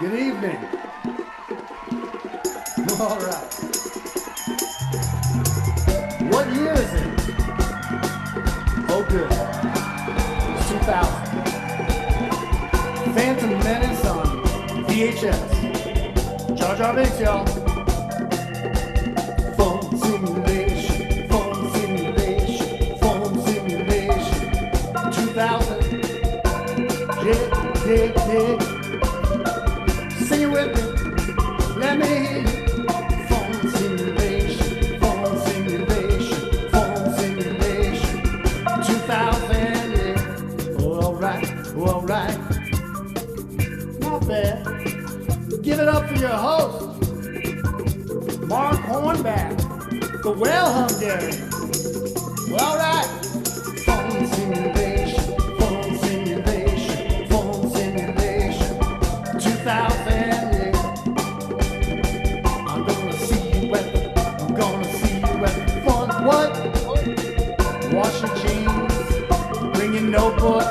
Good evening. All right. What year is it? Oh, good. It's 2000. Phantom Menace on VHS. Jar Jar Binks, y'all. Phone simulation, phone simulation, phone simulation. 2000. Yeah. Sing it with me. Let me hear you. Phone simulation, phone simulation, phone simulation. 2000, yeah. Oh, all right. Not bad. Give it up for your host, Mark Hornback, the well Hungarian. Well, all right. Phone simulation, phone simulation, phone simulation. 2000, yeah. I'm gonna see you at the fun. What? Wash your jeans, bring your notebook,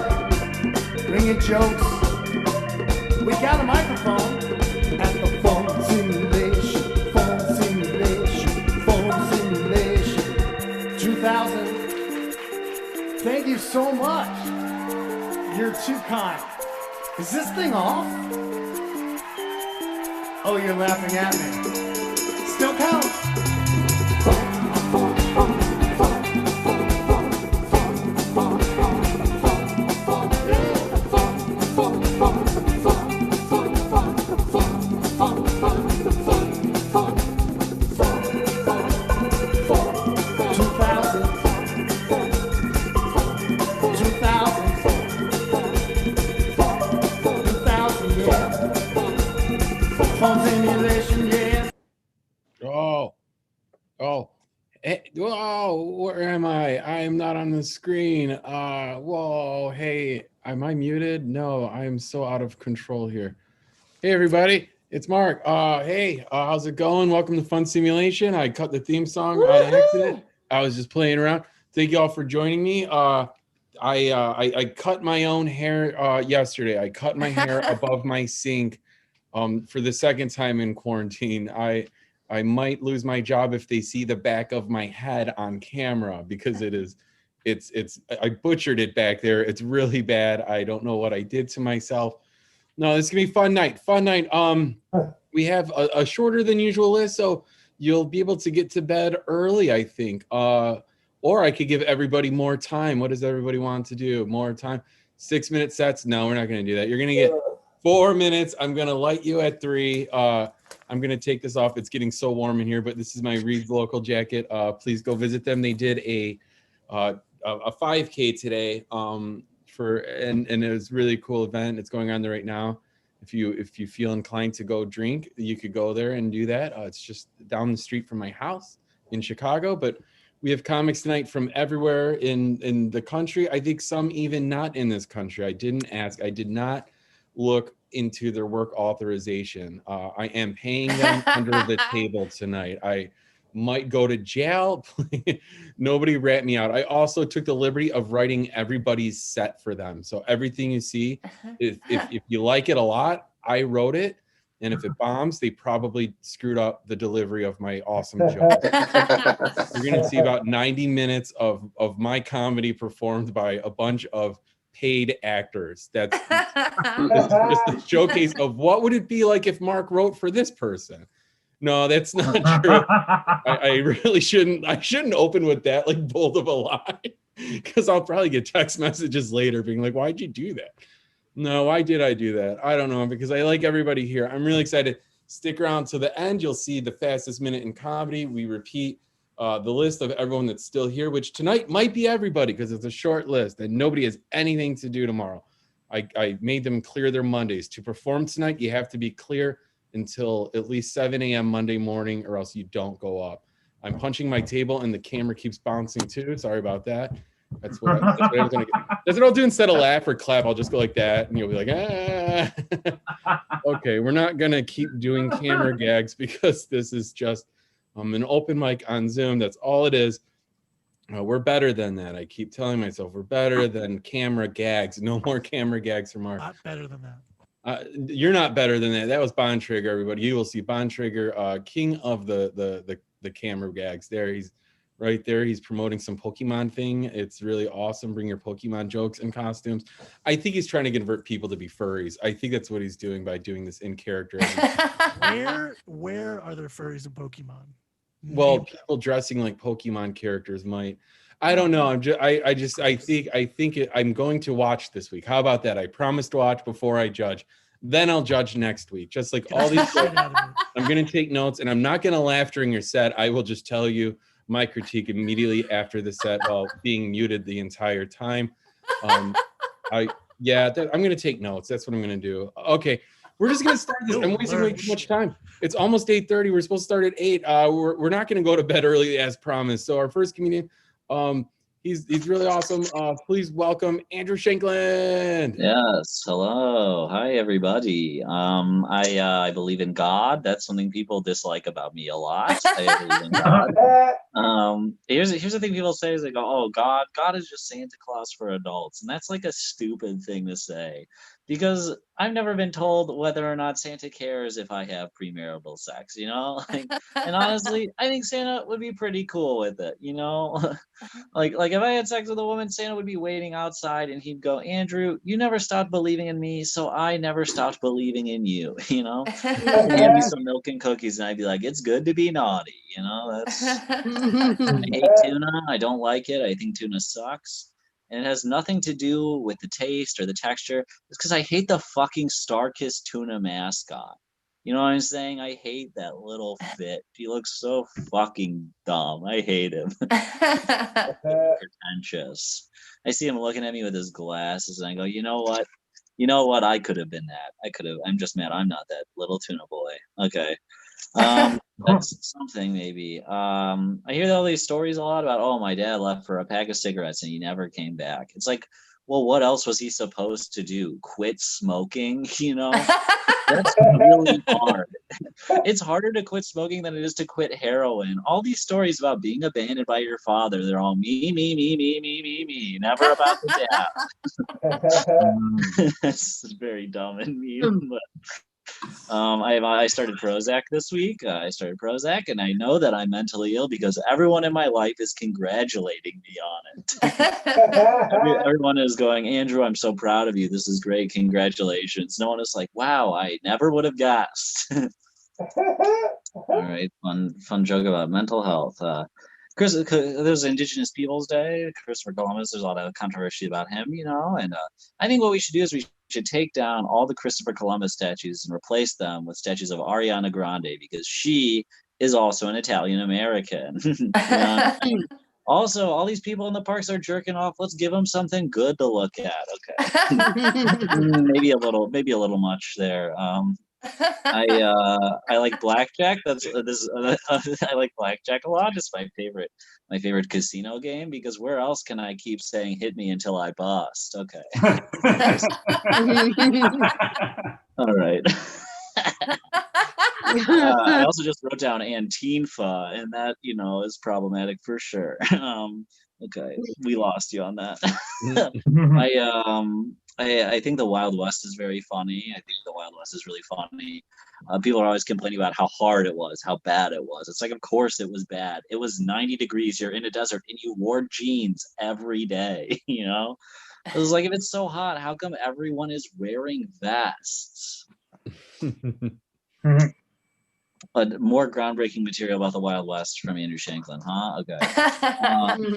bring your jokes. We got a microphone at the phone simulation, phone simulation, phone simulation. 2000. Thank you so much. You're too kind. Is this thing off? Oh, you're laughing at me. Still counts. 2000, yeah. Phone simulation, yeah. Oh, hey, whoa, where am I? I am not on the screen. Whoa, hey, am I muted? No, I am so out of control here. Hey, everybody, it's Mark. Hey, how's it going? Welcome to Fun Simulation. I cut the theme song on accident. I was just playing around. Thank you all for joining me. I cut my own hair yesterday. I cut my hair above my sink for the second time in quarantine. I might lose my job if they see the back of my head on camera because I butchered it back there. It's really bad. I don't know what I did to myself. No, this is gonna be fun night. We have a shorter than usual list, so you'll be able to get to bed early, I think. Or I could give everybody more time. What does everybody want to do? More time? 6-minute sets? No, we're not gonna do that. You're gonna get 4 minutes. I'm gonna light you at 3. I'm gonna take this off. It's getting so warm in here, but this is my Reed's Local jacket. Please go visit them. They did a 5K today. And it was a really cool event. It's going on there right now. If you feel inclined to go drink, you could go there and do that. It's just down the street from my house in Chicago, but we have comics tonight from everywhere in the country. I think some even not in this country. I didn't ask. I did not look into their work authorization. I am paying them under the table tonight. I might go to jail. Nobody rat me out. I also took the liberty of writing everybody's set for them. So everything you see, if you like it a lot, I wrote it. And if it bombs, they probably screwed up the delivery of my awesome joke. You're going to see about 90 minutes of my comedy performed by a bunch of paid actors. That's just a showcase of what would it be like if Mark wrote for this person. No, that's not true. I really shouldn't. I shouldn't open with that like bold of a lie, because I'll probably get text messages later being like, "Why'd you do that?" No, why did I do that? I don't know, because I like everybody here. I'm really excited. Stick around to the end. You'll see the fastest minute in comedy. We repeat the list of everyone that's still here, which tonight might be everybody because it's a short list and nobody has anything to do tomorrow. I made them clear their Mondays. To perform tonight, you have to be clear until at least 7 a.m. Monday morning, or else you don't go up. I'm punching my table and the camera keeps bouncing too. Sorry about that. That's what I was gonna get. That's what I'll do instead of laugh or clap. I'll just go like that, and you'll be like, ah. Okay, we're not gonna keep doing camera gags because this is just an open mic on Zoom. That's all it is. We're better than that. I keep telling myself we're better than camera gags. No more camera gags from Mark. A lot better than that. You're not better than that. That was Bontrigger, everybody. You will see Bontrigger, king of the camera gags. There, he's right there. He's promoting some Pokemon thing. It's really awesome. Bring your Pokemon jokes and costumes. I think he's trying to convert people to be furries. I think that's what he's doing by doing this in character. Where are there furries in Pokemon? Well, people dressing like Pokemon characters might. I don't know. I think I'm going to watch this week. How about that? I promise to watch before I judge. Then I'll judge next week. Just like all these. I'm going to take notes, and I'm not going to laugh during your set. I will just tell you my critique immediately after the set while being muted the entire time. I'm going to take notes. That's what I'm going to do. Okay. We're just going to start this. I'm wasting way too much time. It's almost 8:30. We're supposed to start at 8. We're not going to go to bed early as promised. So our first comedian, he's really awesome. Please welcome Andrew Shankland. Yes. Hello. Hi, everybody. I believe in God. That's something people dislike about me a lot. I believe in God. Here's the thing people say is they go, oh, God is just Santa Claus for adults. And that's like a stupid thing to say. Because I've never been told whether or not Santa cares if I have premarital sex, you know? And honestly, I think Santa would be pretty cool with it, you know? like if I had sex with a woman, Santa would be waiting outside and he'd go, Andrew, you never stopped believing in me, so I never stopped believing in you, you know? And give me some milk and cookies and I'd be like, it's good to be naughty, you know? I hate tuna. I don't like it. I think tuna sucks. And it has nothing to do with the taste or the texture. It's because I hate the fucking Starkist tuna mascot. You know what I'm saying? I hate that little fit. He looks so fucking dumb. I hate him. Pretentious. I see him looking at me with his glasses, and I go, you know what? I could have been that. I'm just mad I'm not that little tuna boy. Okay. That's something maybe. I hear all these stories a lot about, oh, my dad left for a pack of cigarettes and he never came back. It's like, well, what else was he supposed to do? Quit smoking? You know, that's really hard. It's harder to quit smoking than it is to quit heroin. All these stories about being abandoned by your father, they're all me, never about the dad. That's very dumb and mean, but I started Prozac this week. I started Prozac, and I know that I'm mentally ill because everyone in my life is congratulating me on it. Everyone is going, Andrew, I'm so proud of you. This is great. Congratulations. No one is like, wow, I never would have guessed. All right, fun joke about mental health. There's Indigenous Peoples Day, Christopher Columbus. There's a lot of controversy about him, you know. And I think what we should do is we should take down all the Christopher Columbus statues and replace them with statues of Ariana Grande because she is also an Italian American. Also, all these people in the parks are jerking off. Let's give them something good to look at. Okay, maybe a little much there. I like blackjack. I like blackjack a lot. It's my favorite casino game because where else can I keep saying "hit me until I bust"? Okay. All right. I also just wrote down Antifa, and that is problematic for sure. Okay, we lost you on that. I think the Wild West is very funny. I think the Wild West is really funny. People are always complaining about how hard it was, how bad it was. It's like, of course it was bad. It was 90 degrees. You're in a desert, and you wore jeans every day. You know, it was like, if it's so hot, how come everyone is wearing vests? But more groundbreaking material about the Wild West from Andrew Shanklin, huh? Okay.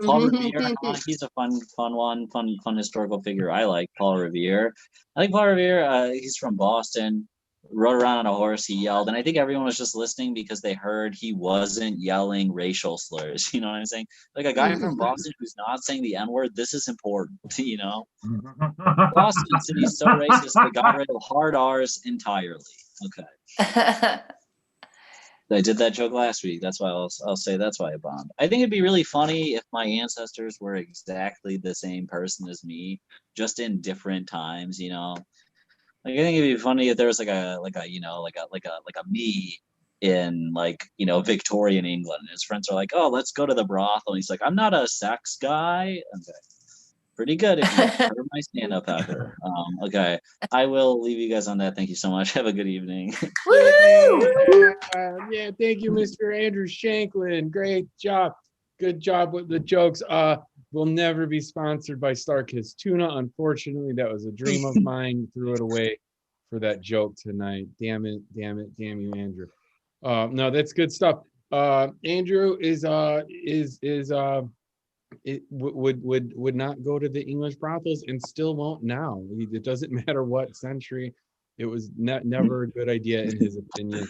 Paul Revere, he's a fun historical figure. I like Paul Revere. He's from Boston, rode around on a horse, he yelled, and I think everyone was just listening because they heard he wasn't yelling racial slurs. You know what I'm saying? Like a guy from Boston who's not saying the N-word, this is important, you know? Boston City's so racist, they got rid of hard R's entirely. Okay. I did that joke last week. That's why I'll say that's why I bombed. I think it'd be really funny if my ancestors were exactly the same person as me, just in different times. You know, like I think it'd be funny if there was like a me in Victorian England, and his friends are like, "Oh, let's go to the brothel." And he's like, "I'm not a sex guy." Okay. pretty good if you heard my stand-up after. Okay, I will leave you guys on that. Thank you so much. Have a good evening. Woohoo! Yeah, thank you, Mr. Andrew Shanklin. Great job. Good job with the jokes. We'll never be sponsored by Starkist Tuna. Unfortunately, that was a dream of mine. Threw it away for that joke tonight. Damn it, damn it, damn you, Andrew. No, that's good stuff. Andrew would not go to the English brothels and still won't now. It doesn't matter what century. It was never a good idea in his opinion.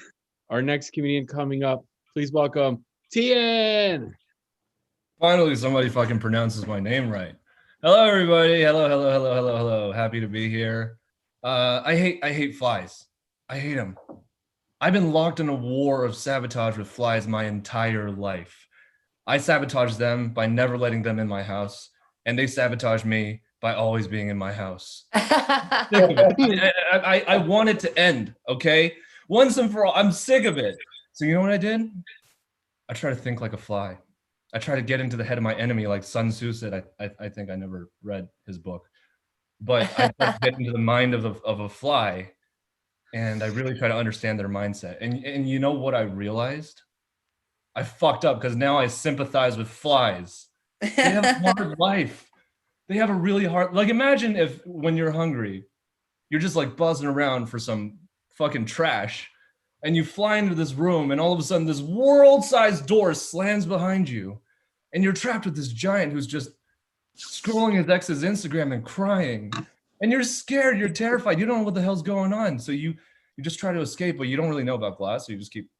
Our next comedian coming up, please welcome Tien. Finally, somebody fucking pronounces my name right. Hello, everybody. Hello. Happy to be here. I hate flies. I hate them. I've been locked in a war of sabotage with flies my entire life. I sabotage them by never letting them in my house, and they sabotage me by always being in my house. I want it to end, okay? Once and for all, I'm sick of it. So you know what I did? I try to think like a fly. I try to get into the head of my enemy, like Sun Tzu said. I think I never read his book, but I try to get into the mind of a fly, and I really try to understand their mindset. And you know what I realized? I fucked up because now I sympathize with flies. They have a hard life. They have a really hard, like imagine if when you're hungry, you're just like buzzing around for some fucking trash and you fly into this room and all of a sudden this world-sized door slams behind you and you're trapped with this giant who's just scrolling his ex's Instagram and crying and you're scared, you're terrified, you don't know what the hell's going on. So you just try to escape, but you don't really know about glass, so you just keep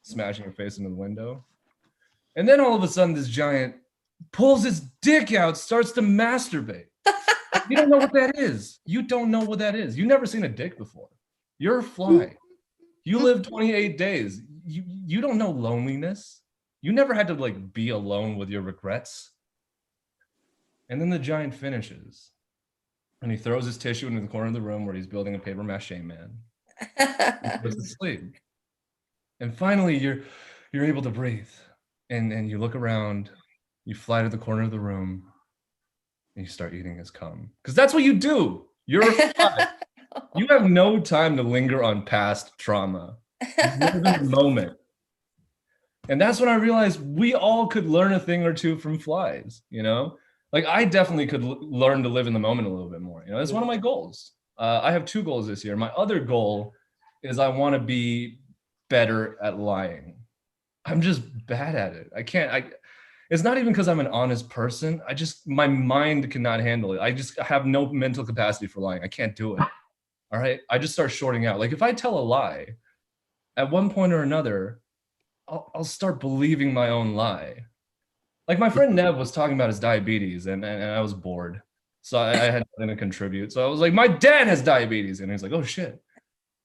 smashing your face into the window. And then all of a sudden this giant pulls his dick out, starts to masturbate. You don't know what that is. You don't know what that is. You've never seen a dick before. You're a fly. You live 28 days. You don't know loneliness. You never had to like be alone with your regrets. And then the giant finishes. And he throws his tissue into the corner of the room where he's building a paper mache man. And goes to sleep. And finally you're able to breathe. And you look around, you fly to the corner of the room, and you start eating his cum. Because that's what you do. You're a fly. You have no time to linger on past trauma. You live in the moment. And that's when I realized we all could learn a thing or two from flies, you know? Like I definitely could learn to live in the moment a little bit more. You know, that's one of my goals. I have 2 goals this year. My other goal is I want to be better at lying. I'm just bad at it. It's not even because I'm an honest person. My mind cannot handle it. I just have no mental capacity for lying. I can't do it. All right. I just start shorting out. Like if I tell a lie, at one point or another, I'll start believing my own lie. Like my friend Nev was talking about his diabetes and I was bored. So I had nothing to contribute. So I was like, my dad has diabetes. And he's like, oh shit.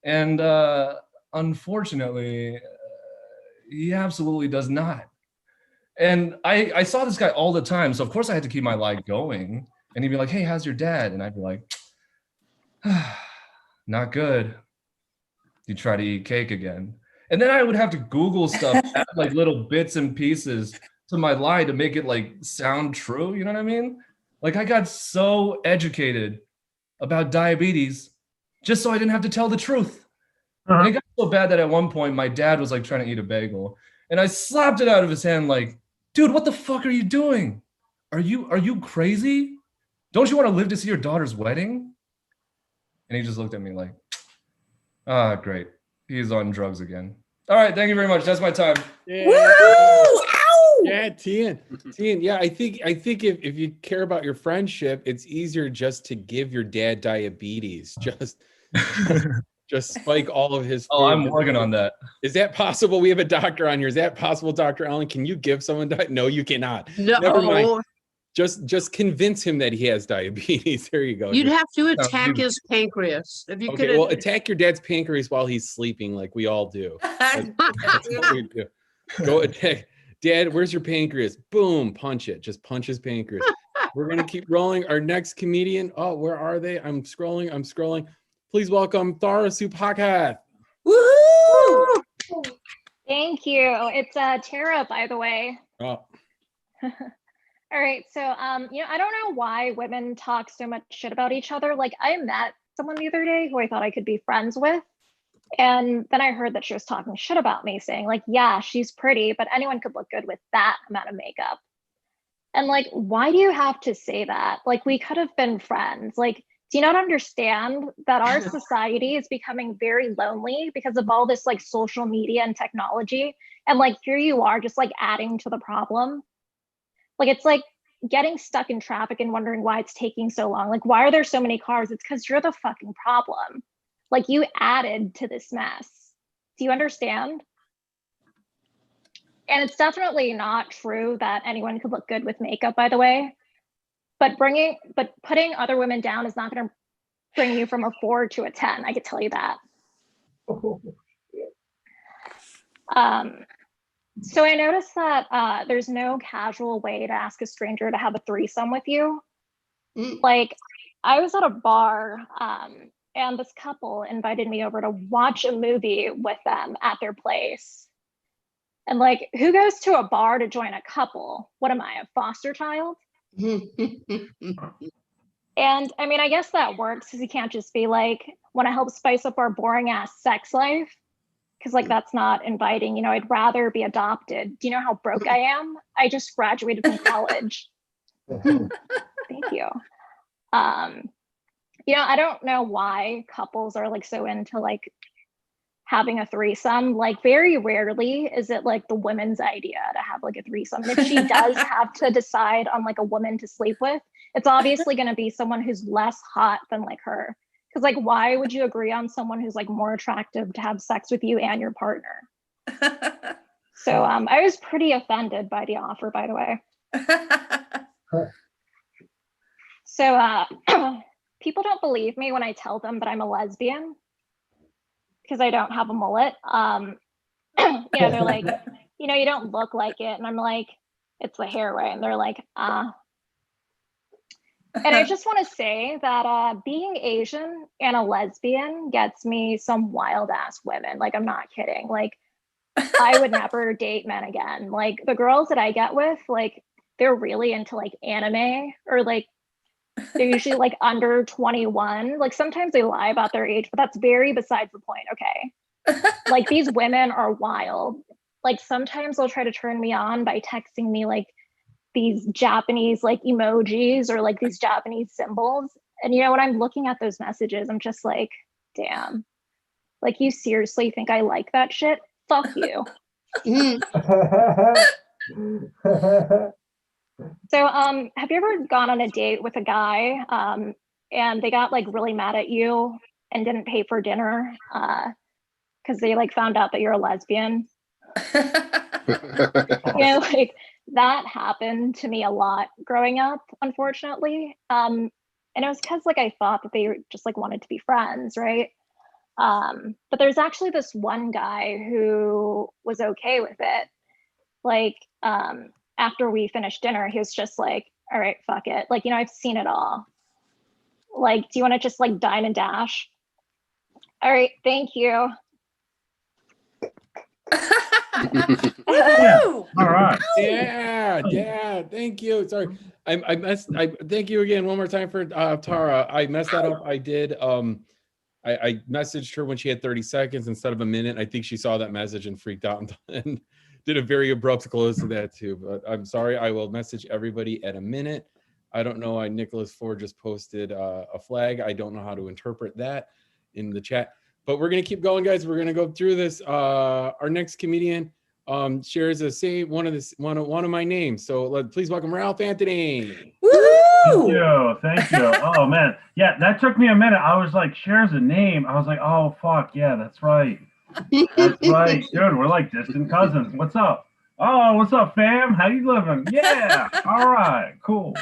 And unfortunately, he absolutely does not. And I saw this guy all the time. So of course I had to keep my lie going. And he'd be like, hey, how's your dad? And I'd be like, not good. You try to eat cake again. And then I would have to Google stuff, add like little bits and pieces to my lie to make it like sound true. You know what I mean? Like I got so educated about diabetes just so I didn't have to tell the truth. And it got so bad that at one point my dad was like trying to eat a bagel and I slapped it out of his hand like, dude, what the fuck are you doing? Are you crazy? Don't you want to live to see your daughter's wedding? And he just looked at me like, great. He's on drugs again. All right, thank you very much. That's my time. Yeah. Woo! Ow! Yeah, Tien. Yeah, I think if you care about your friendship, it's easier just to give your dad diabetes. Just spike all of his food. Oh, I'm working on that. Is that possible? We have a doctor on here. Is that possible, Dr. Allen? Can you give someone No, you cannot. No, Never mind. Just convince him that he has diabetes. There you go. you'd Just- have to attack his pancreas. If you okay, could, well, attack your dad's pancreas while he's sleeping, like we all do. That's what we do. Go attack. Dad, where's your pancreas? Boom, punch it. Just punch his pancreas. We're gonna keep rolling. Our next comedian. Oh, where are they? I'm scrolling. Please welcome Thara Supakath. Woohoo! Thank you. It's Tara, by the way. Oh, All right, so I don't know why women talk so much shit about each other. Like, I met someone the other day who I thought I could be friends with, and then I heard that she was talking shit about me, saying like, yeah, she's pretty, but anyone could look good with that amount of makeup. And like, why do you have to say that? Like, we could have been friends. Like, do you not understand that our society is becoming very lonely because of all this like social media and technology? And like, here you are just like adding to the problem. Like, it's like getting stuck in traffic and wondering why it's taking so long. Like, why are there so many cars? It's because you're the fucking problem. Like, you added to this mess. Do you understand? And it's definitely not true that anyone could look good with makeup, by the way. But putting other women down is not going to bring you from a 4 to a 10. I could tell you that. So I noticed that there's no casual way to ask a stranger to have a threesome with you. Like, I was at a bar and this couple invited me over to watch a movie with them at their place. And like, who goes to a bar to join a couple? What am I, a foster child? And I mean, I guess that works because you can't just be like, want to help spice up our boring ass sex life? Because like, that's not inviting. I'd rather be adopted. Do you know how broke I am? I just graduated from college. Thank you. I don't know why couples are like so into like having a threesome. Like, very rarely is it like the woman's idea to have like a threesome. And if she does have to decide on like a woman to sleep with, it's obviously going to be someone who's less hot than like her. Because like, why would you agree on someone who's like more attractive to have sex with you and your partner? So I was pretty offended by the offer, by the way. So people don't believe me when I tell them that I'm a lesbian because I don't have a mullet. They're like, you don't look like it. And I'm like, it's the hair, right? And they're like, ah. And I just want to say that being Asian and a lesbian gets me some wild ass women. Like, I'm not kidding. Like, I would never date men again. Like, the girls that I get with, like, they're really into like anime, or like they're usually like under 21. Like, sometimes they lie about their age, but that's very besides the point. Okay. Like, these women are wild. Like, sometimes they'll try to turn me on by texting me like these Japanese like emojis or like these Japanese symbols. And when I'm looking at those messages, I'm just like, damn, like, you seriously think I like that shit? Fuck you. So have you ever gone on a date with a guy and they got like really mad at you and didn't pay for dinner because they like found out that you're a lesbian? Like, that happened to me a lot growing up, unfortunately. And it was because like I thought that they just like wanted to be friends, right? But there's actually this one guy who was okay with it. Like, after we finished dinner, he was just like, all right, fuck it. Like, I've seen it all. Like, do you want to just like dine and dash? All right, thank you. Yeah. All right. Yeah. Thank you. Sorry, I messed. Thank you again one more time for Tara. I messed that up. I did. I messaged her when she had 30 seconds instead of a minute. I think she saw that message and freaked out and did a very abrupt close to that too. But I'm sorry. I will message everybody at a minute. I don't know why Nicholas Ford just posted a flag. I don't know how to interpret that in the chat. But we're gonna keep going, guys. We're gonna go through this. Our next comedian shares one of my names. So please welcome Ralph Anthony. Woo! Thank you. Oh man, yeah, that took me a minute. I was like, shares a name. I was like, oh fuck, yeah, that's right. That's right, dude. We're like distant cousins. What's up? Oh, what's up, fam? How you living? Yeah. All right. Cool.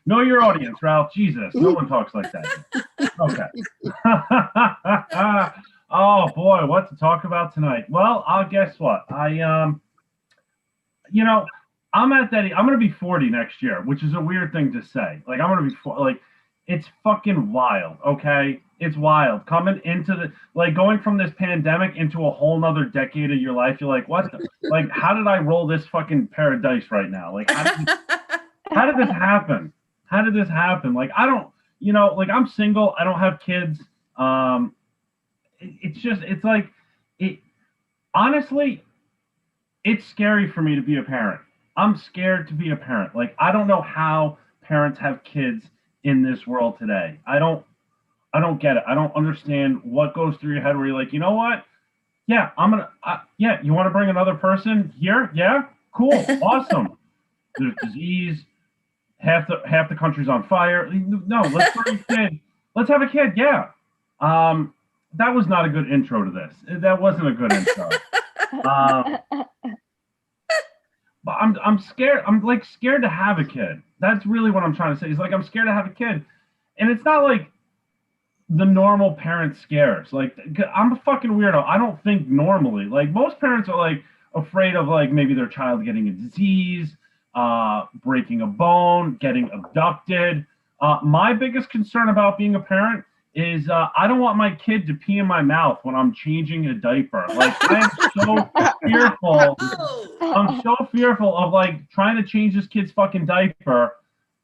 Know your audience, Ralph. Jesus, no one talks like that. Okay. Oh boy, what to talk about tonight? Well, guess what? I'm at that. I'm gonna be 40 next year, which is a weird thing to say. Like, I'm gonna be like, it's fucking wild. Okay, it's wild coming into going from this pandemic into a whole nother decade of your life. You're like, what? Like, how did I roll this fucking paradise right now? Like, How did this happen? How did this happen? Like, I don't, like, I'm single. I don't have kids. It's just, it's like, honestly, it's scary for me to be a parent. I'm scared to be a parent. Like, I don't know how parents have kids in this world today. I don't get it. I don't understand what goes through your head where you're like, you know what? Yeah, yeah, you want to bring another person here? Yeah, cool, awesome. There's disease. Half the country's on fire. No, let's bring a kid. Let's have a kid. Yeah. That was not a good intro to this. That wasn't a good intro. But I'm scared. I'm like scared to have a kid. That's really what I'm trying to say. Is like I'm scared to have a kid, and it's not like the normal parent scares. Like, I'm a fucking weirdo. I don't think normally. Like, most parents are like afraid of like maybe their child getting a disease, breaking a bone, getting abducted. My biggest concern about being a parent is I don't want my kid to pee in my mouth when I'm changing a diaper. Like, I am so fearful. I'm so fearful of like trying to change this kid's fucking diaper.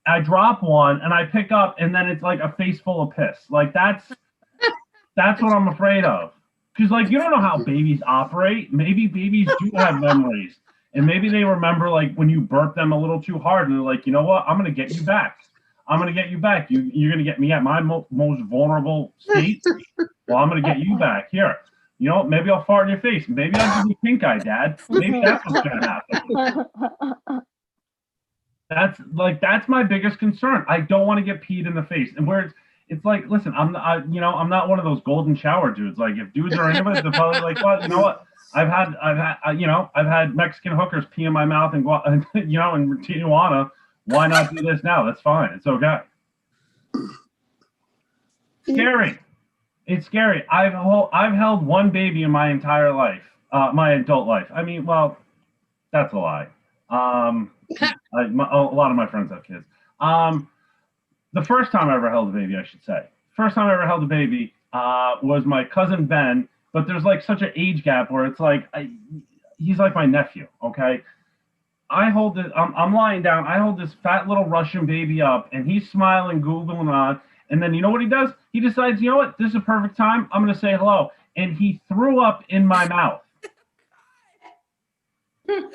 I drop one and I pick up and then it's like a face full of piss. Like, that's what I'm afraid of. Because like, you don't know how babies operate. Maybe babies do have memories. And maybe they remember like when you burp them a little too hard and they're like, you know what? I'm going to get you back. I'm going to get you back. You're going to get me at my most vulnerable state. Well, I'm going to get you back. Here. You know, maybe I'll fart in your face. Maybe I'll give you pink eye, Dad. Maybe that's what's going to happen. That's my biggest concern. I don't want to get peed in the face. And where it's like, listen, I'm not one of those golden shower dudes. Like, if dudes are into it, they're probably like, well, you know what? I've had Mexican hookers pee in my mouth and in Tijuana. Why not do this now? That's fine. It's okay. Scary. It's scary. I've held one baby in my entire life, my adult life. I mean, well, that's a lie. A lot of my friends have kids. The first time I ever held a baby, I should say. First time I ever held a baby was my cousin Ben, but there's like such an age gap where it's like, he's like my nephew, okay? I'm lying down. I hold this fat little Russian baby up, and he's smiling, googling on. And then you know what he does? He decides, you know what? This is a perfect time. I'm going to say hello. And he threw up in my mouth. You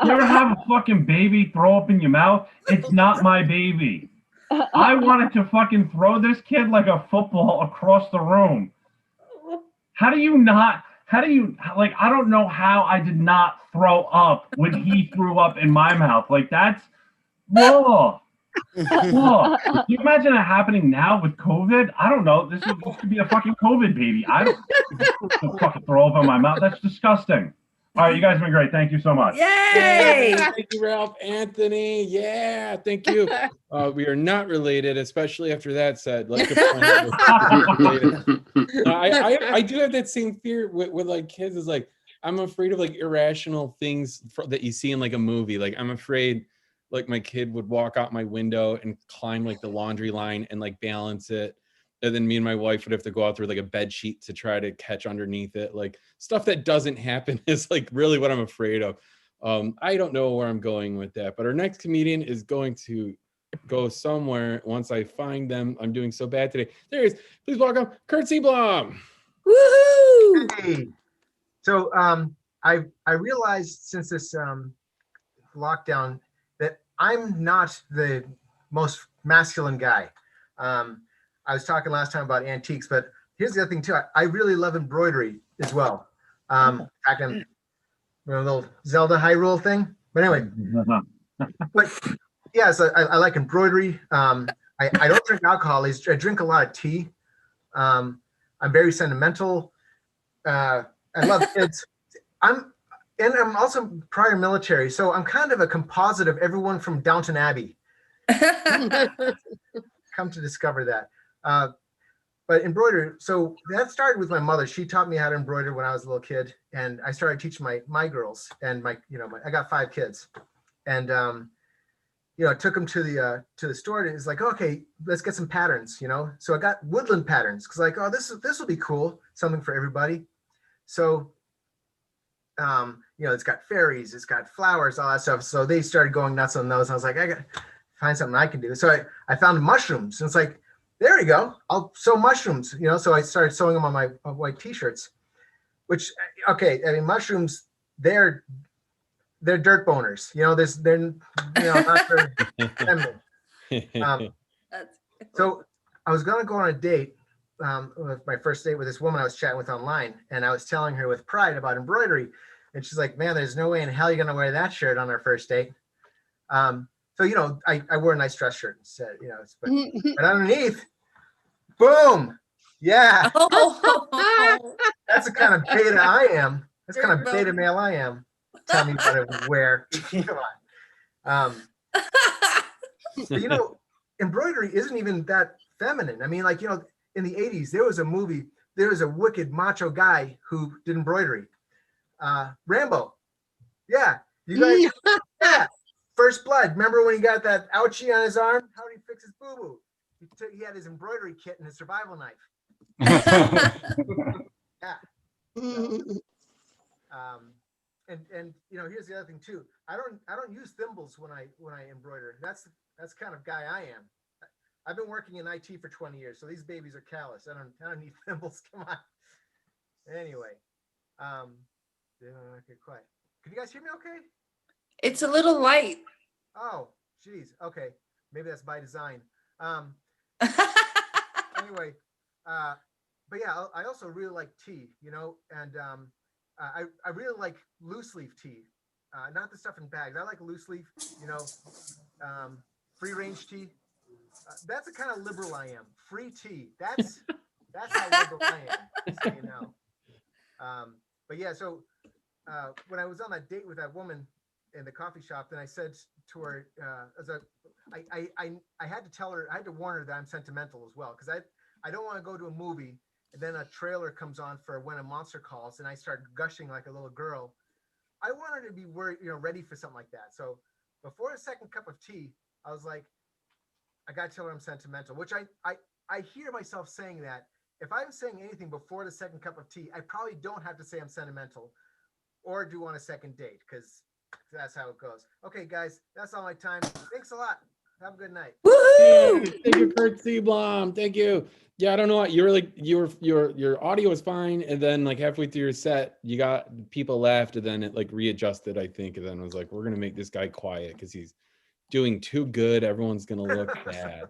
ever have a fucking baby throw up in your mouth? It's not my baby. I wanted to fucking throw this kid like a football across the room. I don't know how I did not throw up when he threw up in my mouth. Like, that's, whoa. Whoa. Can you imagine it happening now with COVID? I don't know. This could be a fucking COVID baby. I don't fucking throw up in my mouth. That's disgusting. All right, you guys have been great. Thank you so much. Yay! Thank you, Ralph. Anthony. Yeah, thank you. We are not related, especially after that said. Like, I do have that same fear with like kids. Is like, I'm afraid of like irrational things that you see in like a movie. Like, I'm afraid like my kid would walk out my window and climb like the laundry line and like balance it. And then me and my wife would have to go out through like a bed sheet to try to catch underneath it. Like, stuff that doesn't happen is like really what I'm afraid of. I don't know where I'm going with that, but our next comedian is going to go somewhere once I find them. I'm doing so bad today. There he is. Please welcome Kurt Seablom. Woohoo! Hey. So I realized since this lockdown that I'm not the most masculine guy. I was talking last time about antiques, but here's the other thing too. I really love embroidery as well. In fact, I'm a little Zelda Hyrule thing. But anyway, but yeah, so I like embroidery. I don't drink alcohol. I drink a lot of tea. I'm very sentimental. I love kids. I'm also prior military, so I'm kind of a composite of everyone from Downton Abbey. Come to discover that. But embroidery, so that started with my mother. She taught me how to embroider when I was a little kid, and I started teaching my girls and I got 5 kids, and I took them to the store, and it's like, okay, let's get some patterns, So I got woodland patterns because like, oh, this will be cool, something for everybody. So you know, it's got fairies, it's got flowers, all that stuff. So they started going nuts on those. I was like, I got to find something I can do. So I found mushrooms, and it's like, there you go. I'll sew mushrooms, you know. So I started sewing them on my white t-shirts, which, okay, I mean, mushrooms, they're dirt boners, you know. They're you know, not very feminine. That's So I was gonna go on a date, with my first date with this woman I was chatting with online, and I was telling her with pride about embroidery, and she's like, "Man, there's no way in hell you're gonna wear that shirt on our first date." So you know, I wore a nice dress shirt instead, you know, but underneath, boom, yeah, Oh, that's the kind of beta I am. That's the kind of beta male I am. Tell me what to wear. Come on. But, you know, embroidery isn't even that feminine. I mean, like, you know, in the 80s, there was a movie, there was a wicked macho guy who did embroidery. Rambo. Yeah. You guys, yeah. First Blood. Remember when he got that ouchie on his arm? How did he fix his boo-boo? He had his embroidery kit and his survival knife. Yeah. So, and you know, here's the other thing too. I don't use thimbles when I embroider. That's kind of guy I am. I've been working in IT for 20 years, so these babies are callous. I don't need thimbles. Come on. Anyway, okay, quiet. Can you guys hear me okay? it's a little light. Oh, geez. Okay, maybe that's by design. Anyway, but yeah, I also really like tea, you know, and I really like loose leaf tea, not the stuff in bags. I like loose leaf, you know, free range tea. That's the kind of liberal I am. Free tea. That's how liberal I am. So you know. But yeah, so when I was on that date with that woman in the coffee shop, then I said to her, I had to tell her, I had to warn her that I'm sentimental as well, because I don't want to go to a movie and then a trailer comes on for When a Monster Calls and I start gushing like a little girl. I want her to be ready for something like that. So before a second cup of tea, I was like, I got to tell her I'm sentimental, which I hear myself saying that. If I'm saying anything before the second cup of tea, I probably don't have to say I'm sentimental or do on a second date, because that's how it goes. Okay, guys, that's all my time. Thanks a lot. Have a good night. Woohoo! Thank you, Kurt Seablom. Thank you. Yeah, I don't know what you're like. Your audio was fine, and then like halfway through your set, you got people left, and then it like readjusted, I think, and then was like, we're gonna make this guy quiet because he's doing too good. Everyone's gonna look bad.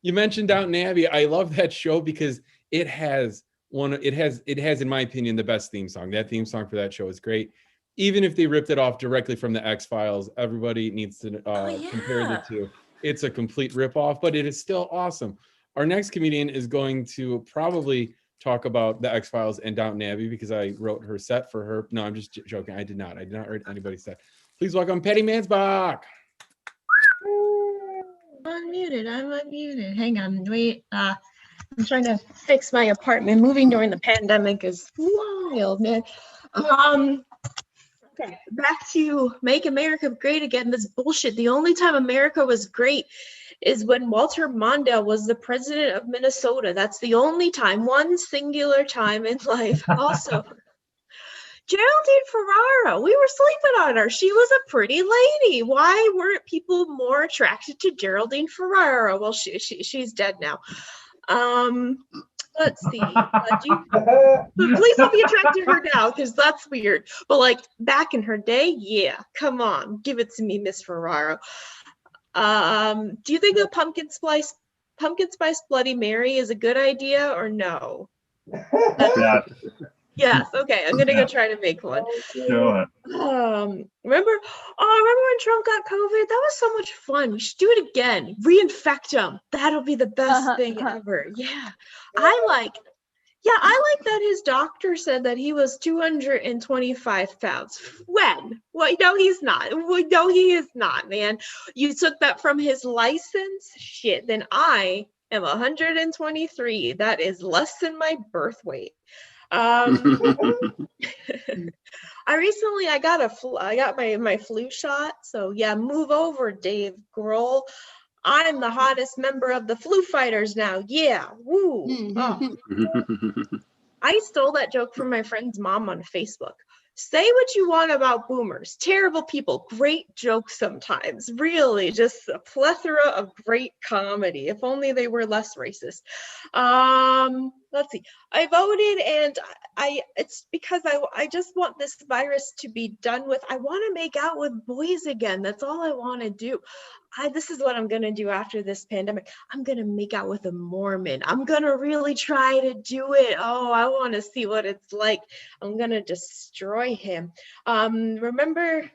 You mentioned Downton Abbey. I love that show because it has in my opinion the best theme song. That theme song for that show is great. Even if they ripped it off directly from the X-Files, everybody needs to compare the two. It's a complete ripoff, but it is still awesome. Our next comedian is going to probably talk about the X-Files and Downton Abbey because I wrote her set for her. No, I'm just joking. I did not write anybody's set. Please welcome Patty Mansbach. I'm unmuted. Hang on, wait. I'm trying to fix my apartment. Moving during the pandemic is wild, man. Okay, back to Make America Great Again. This bullshit. The only time America was great is when Walter Mondale was the president of Minnesota. That's the only time, one singular time in life. Also, Geraldine Ferraro, we were sleeping on her. She was a pretty lady. Why weren't people more attracted to Geraldine Ferraro? Well, she's dead now. Let's see. Please don't be attracted to her now, because that's weird. But like back in her day, yeah, come on, give it to me, Miss Ferraro. Do you think a pumpkin spice Bloody Mary is a good idea or no? Yes. Okay, I'm gonna go try to make one. Do it. Remember when Trump got COVID? That was so much fun. We should do it again. Reinfect him. That'll be the best thing ever. Yeah. I like that his doctor said that he was 225 pounds. When? Well, no, he's not. No, he is not, man. You took that from his license? Shit. Then I am 123. That is less than my birth weight. I got my flu shot. So yeah, move over, Dave Grohl. I'm the hottest member of the Flu Fighters now. Yeah. Woo. Oh. I stole that joke from my friend's mom on Facebook. Say what you want about boomers. Terrible people. Great jokes sometimes. Really, just a plethora of great comedy. If only they were less racist. Let's see. I voted, and it's because I just want this virus to be done with. I want to make out with boys again. That's all I want to do. This is what I'm going to do after this pandemic. I'm going to make out with a Mormon. I'm going to really try to do it. Oh, I want to see what it's like. I'm going to destroy him. Remember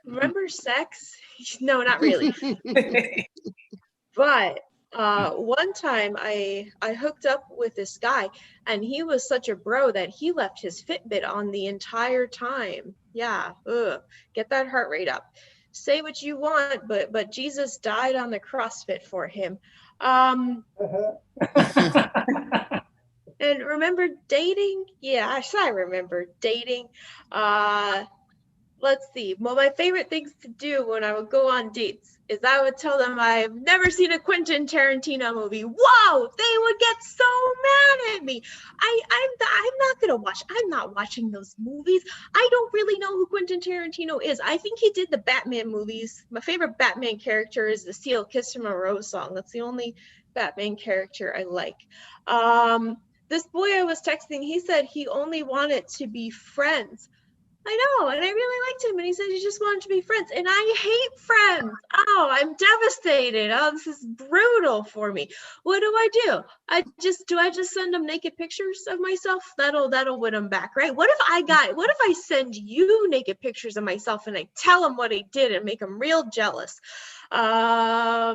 sex? No, not really. But one time I hooked up with this guy, and he was such a bro that he left his Fitbit on the entire time. Yeah, get that heart rate up. Say what you want, but Jesus died on the CrossFit for him. And remember dating? Yeah, I remember dating. Let's see. Well, my favorite things to do when I would go on dates is I would tell them I've never seen a Quentin Tarantino movie. Whoa, they would get so mad at me. I'm not watching those movies. I don't really know who Quentin Tarantino is. I think he did the Batman movies. My favorite Batman character is the Seal Kiss from a Rose song. That's the only Batman character I like. This boy I was texting, he said he only wanted to be friends. I know, and I really liked him, and he said he just wanted to be friends, and I hate friends. Oh, I'm devastated. Oh, this is brutal for me. What do? I just send him naked pictures of myself? That'll win him back, right? What if I send you naked pictures of myself and I tell him what I did and make him real jealous? I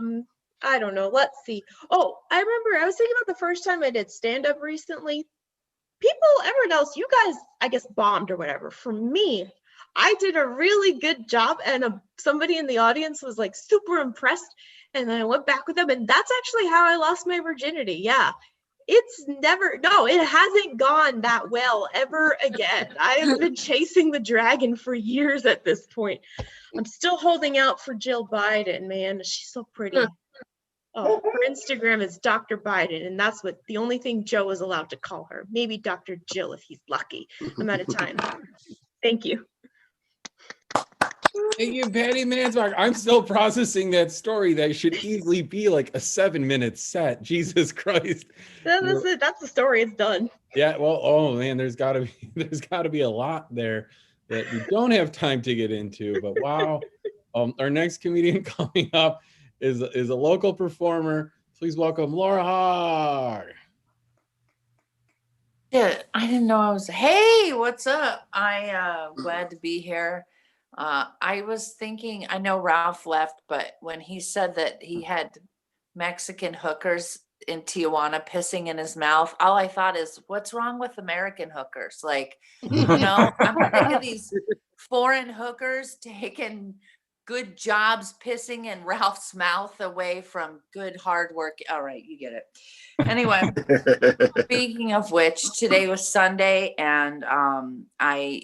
don't know. Let's see. Oh, I remember I was thinking about the first time I did stand-up recently. Everyone else, you guys, I guess, bombed or whatever. For me, I did a really good job, and somebody in the audience was like super impressed, and then I went back with them, and that's actually how I lost my virginity. Yeah, it hasn't gone that well ever again. I have been chasing the dragon for years at this point. I'm still holding out for Jill Biden, man. She's so pretty. Oh, her Instagram is Dr. Biden, and that's the only thing Joe is allowed to call her. Maybe Dr. Jill if he's lucky. I'm out of time. Thank you. Thank you, Patty Mansbach. I'm still processing that story. That should easily be like a 7-minute set. Jesus Christ. That's it. That's the story. It's done. Yeah. Well, oh man, there's gotta be a lot there that we don't have time to get into. But wow, our next comedian coming up is a local performer. Please welcome Laura Haar. Yeah, I didn't know I was. Hey, what's up? Glad to be here. I was thinking, I know Ralph left, but when he said that he had Mexican hookers in Tijuana pissing in his mouth, all I thought is, what's wrong with American hookers? Like, I'm thinking of these foreign hookers taking good jobs pissing in Ralph's mouth away from good hard work. All right, you get it. Anyway, speaking of which, today was Sunday, and I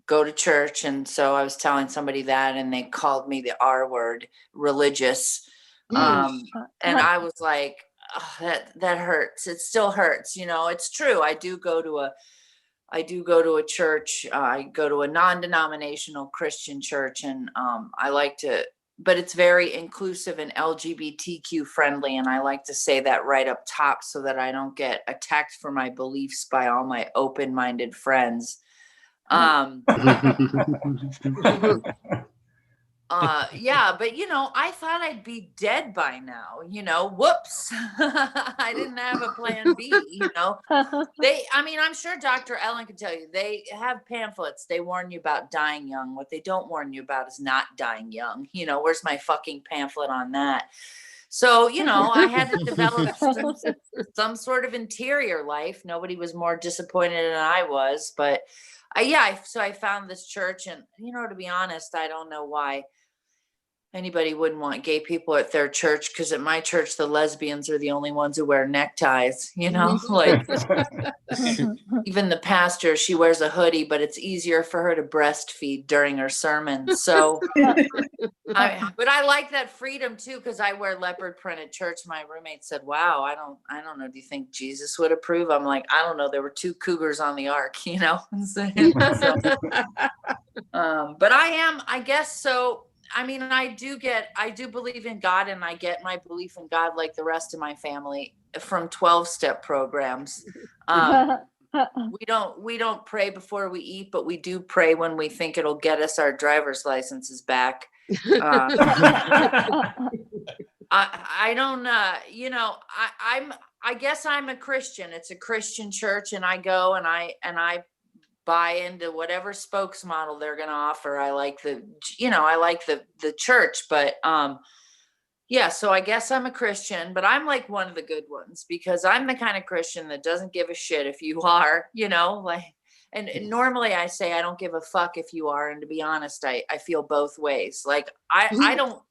go to church, and so I was telling somebody that, and they called me the R word, religious. And I was like, oh, that hurts. It still hurts. It's true. I do go to a church. I go to a non-denominational Christian church, and I like to, but it's very inclusive and LGBTQ friendly. And I like to say that right up top so that I don't get attacked for my beliefs by all my open-minded friends. Yeah, but I thought I'd be dead by now, whoops. I didn't have a plan B, I'm sure Dr. Ellen can tell you, they have pamphlets. They warn you about dying young. What they don't warn you about is not dying young. Where's my fucking pamphlet on that? So, I had to develop some sort of interior life. Nobody was more disappointed than I was, but so I found this church, and, to be honest, I don't know why. anybody wouldn't want gay people at their church, because at my church, the lesbians are the only ones who wear neckties, you know, like even the pastor, she wears a hoodie, but it's easier for her to breastfeed during her sermon. So, but I like that freedom too, because I wear leopard print at church. My roommate said, wow, I don't know. Do you think Jesus would approve? I'm like, I don't know. There were 2 cougars on the ark, you know? But I guess so. I mean, I do believe in God, and I get my belief in God like the rest of my family from 12-step programs. We don't pray before we eat, but we do pray when we think it'll get us our driver's licenses back. I don't, you know, I guess I'm a Christian. It's a Christian church, and I go and I buy into whatever spokesmodel they're going to offer. I like the church, but, yeah, so I guess I'm a Christian, but I'm like one of the good ones, because I'm the kind of Christian that doesn't give a shit if you are, you know, like, and normally I say I don't give a fuck if you are. And to be honest, I feel both ways. Like, I don't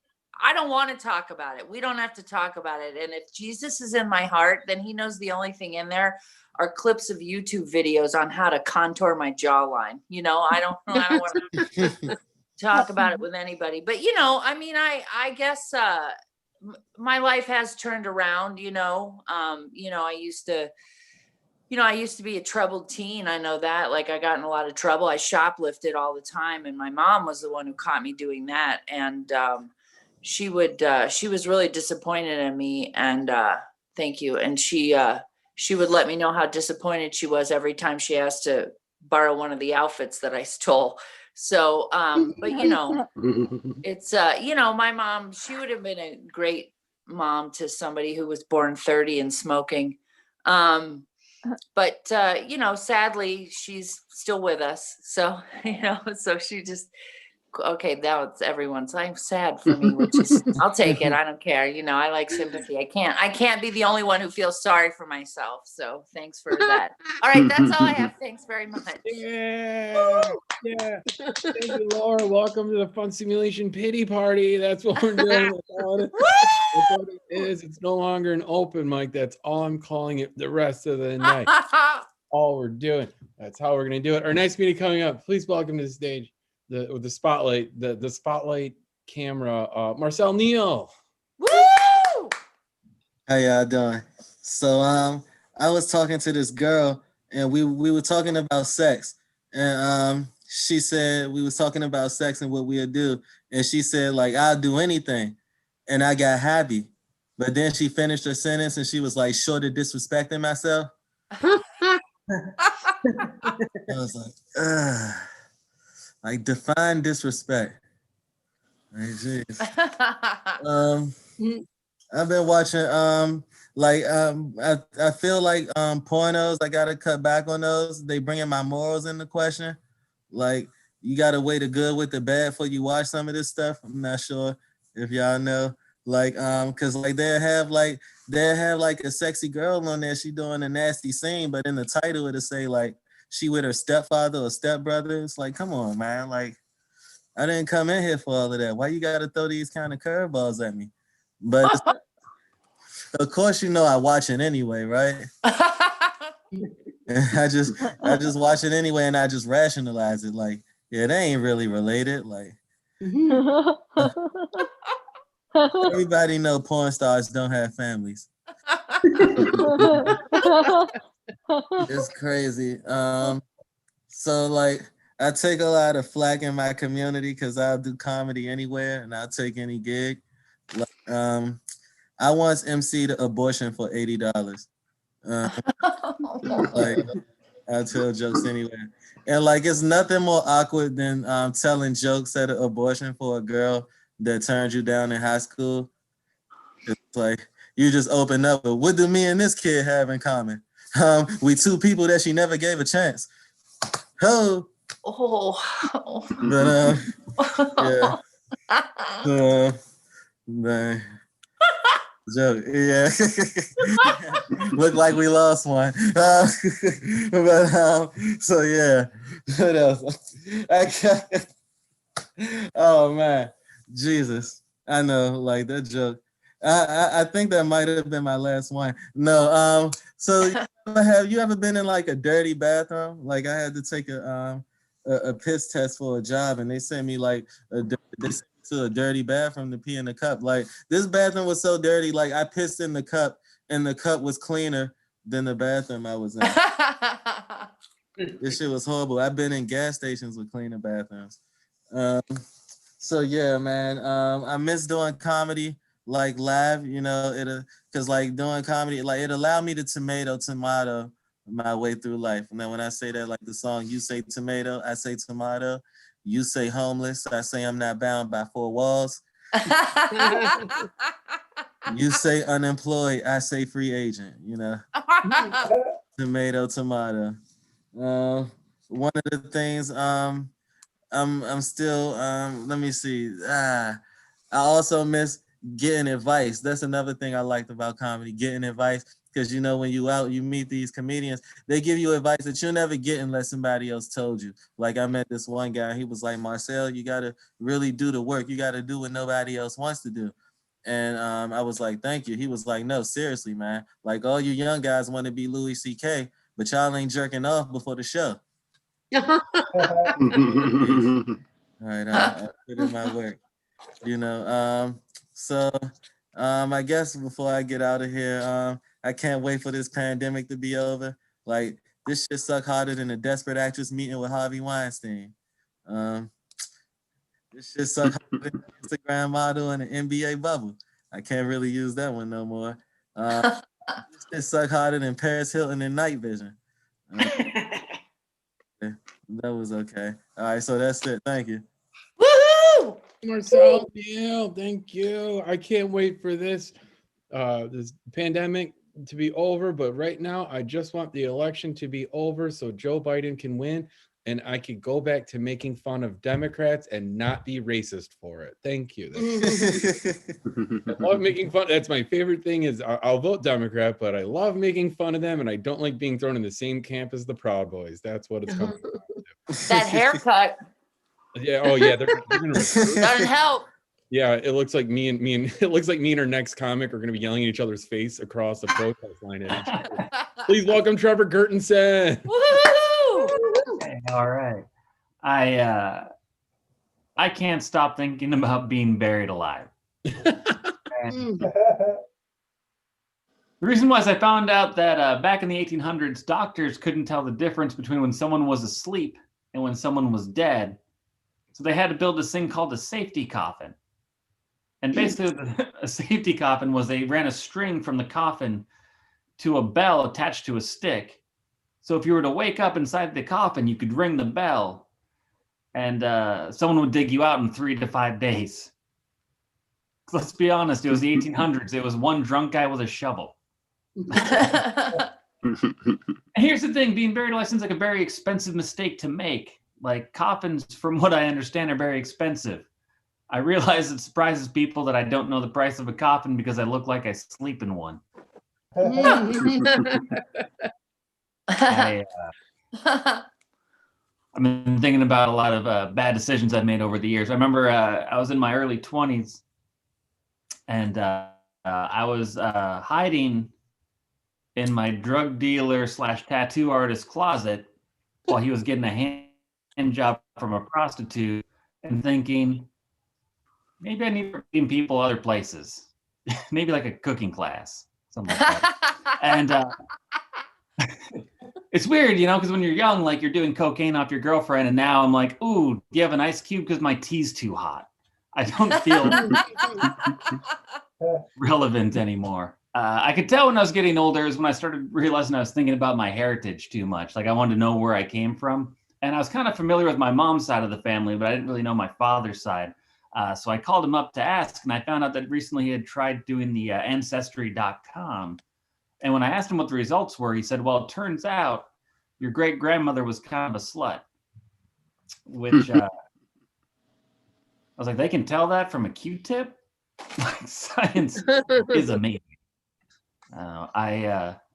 want to talk about it. We don't have to talk about it. And if Jesus is in my heart, then he knows the only thing in there are clips of YouTube videos on how to contour my jawline. You know, I don't want to talk about it with anybody, but you know, I mean, I guess, my life has turned around, you know, I used to be a troubled teen. I know that, like, I got in a lot of trouble. I shoplifted all the time. And my mom was the one who caught me doing that. And, she was really disappointed in me, and, thank you. And she would let me know how disappointed she was every time she asked to borrow one of the outfits that I stole. So, but you know, it's, you know, my mom, she would have been a great mom to somebody who was born 30 and smoking. But, you know, sadly, she's still with us. So, you know, so she just, okay, now it's everyone's. I'm sad for me, which is, I'll take it. I don't care. You know, I like sympathy. I can't be the only one who feels sorry for myself. So thanks for that. All right, that's all I have. Thanks very much. Yeah. Thank you, Laura. Welcome to the Fun Simulation Pity Party. That's what we're doing. That's what it is. It's no longer an open mic. That's all I'm calling it the rest of the night. All we're doing. That's how we're going to do it. Our next meeting coming up. Please welcome to the stage the spotlight, the spotlight camera, Marcel Neal. Woo! How y'all doing? So I was talking to this girl, and we were talking about sex, and she said we was talking about sex and what we'll do, and she said, like, I'll do anything, and I got happy, but then she finished her sentence and she was like, short of disrespecting myself. I was like, ugh. Like, define disrespect. Like, jeez. I've been watching I feel like pornos, I gotta cut back on those. They bringing my morals into question. Like, you gotta weigh the good with the bad before you watch some of this stuff. I'm not sure if y'all know. Like, cause like they'll have like a sexy girl on there, she doing a nasty scene, but in the title it'll say like she with her stepfather or stepbrother. It's like, come on, man. Like, I didn't come in here for all of that. Why you gotta throw these kind of curveballs at me? But of course, you know I watch it anyway, right? And I just watch it anyway, and I just rationalize it. Like, yeah, they ain't really related. Like, everybody know porn stars don't have families. It's crazy. So like, I take a lot of flack in my community because I'll do comedy anywhere and I'll take any gig. Like, I once emceed an abortion for $80. Like, I tell jokes anywhere. And like, it's nothing more awkward than telling jokes at an abortion for a girl that turned you down in high school. It's like, you just open up, but what do me and this kid have in common? We two people that she never gave a chance. Oh. But yeah. Man. Joke. Yeah. Look like we lost one. So yeah. What else? Oh man. Jesus. I know, like that joke. I think that might have been my last one. No, so have you ever been in like a dirty bathroom? Like I had to take a piss test for a job, and they sent me like they sent me to a dirty bathroom to pee in the cup. Like this bathroom was so dirty, like I pissed in the cup, and the cup was cleaner than the bathroom I was in. This shit was horrible. I've been in gas stations with cleaner bathrooms. So yeah, man. I miss doing comedy like live, you know, cause like doing comedy, like it allowed me to tomato my way through life. And then when I say that, like the song, you say tomato, I say tomato, you say homeless, I say I'm not bound by four walls. You say unemployed, I say free agent, you know. Tomato. One of the things, I'm still, let me see. I also miss getting advice. That's another thing I liked about comedy, getting advice. Because, you know, when you out, you meet these comedians, they give you advice that you'll never get unless somebody else told you. Like I met this one guy, he was like, Marcel, you got to really do the work. You got to do what nobody else wants to do. And I was like, thank you. He was like, no, seriously, man. Like all you young guys want to be Louis C.K., but y'all ain't jerking off before the show. All right, I put in my work. You know, I guess before I get out of here, I can't wait for this pandemic to be over. Like this shit suck harder than a desperate actress meeting with Harvey Weinstein. This shit suck harder than an Instagram model in an NBA bubble. I can't really use that one no more. This shit suck harder than Paris Hilton in Night Vision. That was okay. All right, so that's it. Thank you. Woohoo! Marcel, Neil, thank you. I can't wait for this pandemic to be over, but right now I just want the election to be over so Joe Biden can win and I could go back to making fun of Democrats and not be racist for it. Thank you. I love making fun. That's my favorite thing is I'll vote Democrat, but I love making fun of them and I don't like being thrown in the same camp as the Proud Boys. That's what it's coming down to. That haircut Yeah. Oh yeah. They're gonna doesn't help. Yeah, it looks like me and it looks like me and our next comic are going to be yelling at each other's face across the protest line. At each other. Please welcome Trevor Gertensen. Woohoo! Hey, all right. I can't stop thinking about being buried alive. And the reason was I found out that back in the 1800s, doctors couldn't tell the difference between when someone was asleep and when someone was dead. So they had to build this thing called a safety coffin. And basically a safety coffin was they ran a string from the coffin to a bell attached to a stick. So if you were to wake up inside the coffin, you could ring the bell and someone would dig you out in 3 to 5 days. Let's be honest, it was the 1800s. It was one drunk guy with a shovel. And here's the thing, being buried alive seems like a very expensive mistake to make. Like coffins, from what I understand, are very expensive. I realize it surprises people that I don't know the price of a coffin because I look like I sleep in one. I've been thinking about a lot of bad decisions I've made over the years. I remember I was in my early 20s and I was hiding in my drug dealer / tattoo artist closet while he was getting a hand job from a prostitute and thinking, maybe I need to bring people other places. Maybe like a cooking class, something like that. And it's weird, you know, because when you're young, like you're doing cocaine off your girlfriend, and now I'm like, ooh, do you have an ice cube? Because my tea's too hot. I don't feel relevant anymore. I could tell when I was getting older is when I started realizing I was thinking about my heritage too much. Like I wanted to know where I came from. And I was kind of familiar with my mom's side of the family, but I didn't really know my father's side. So I called him up to ask, and I found out that recently he had tried doing the Ancestry.com. And when I asked him what the results were, he said, well, it turns out your great-grandmother was kind of a slut. Which I was like, they can tell that from a Q-tip? Like, science is amazing.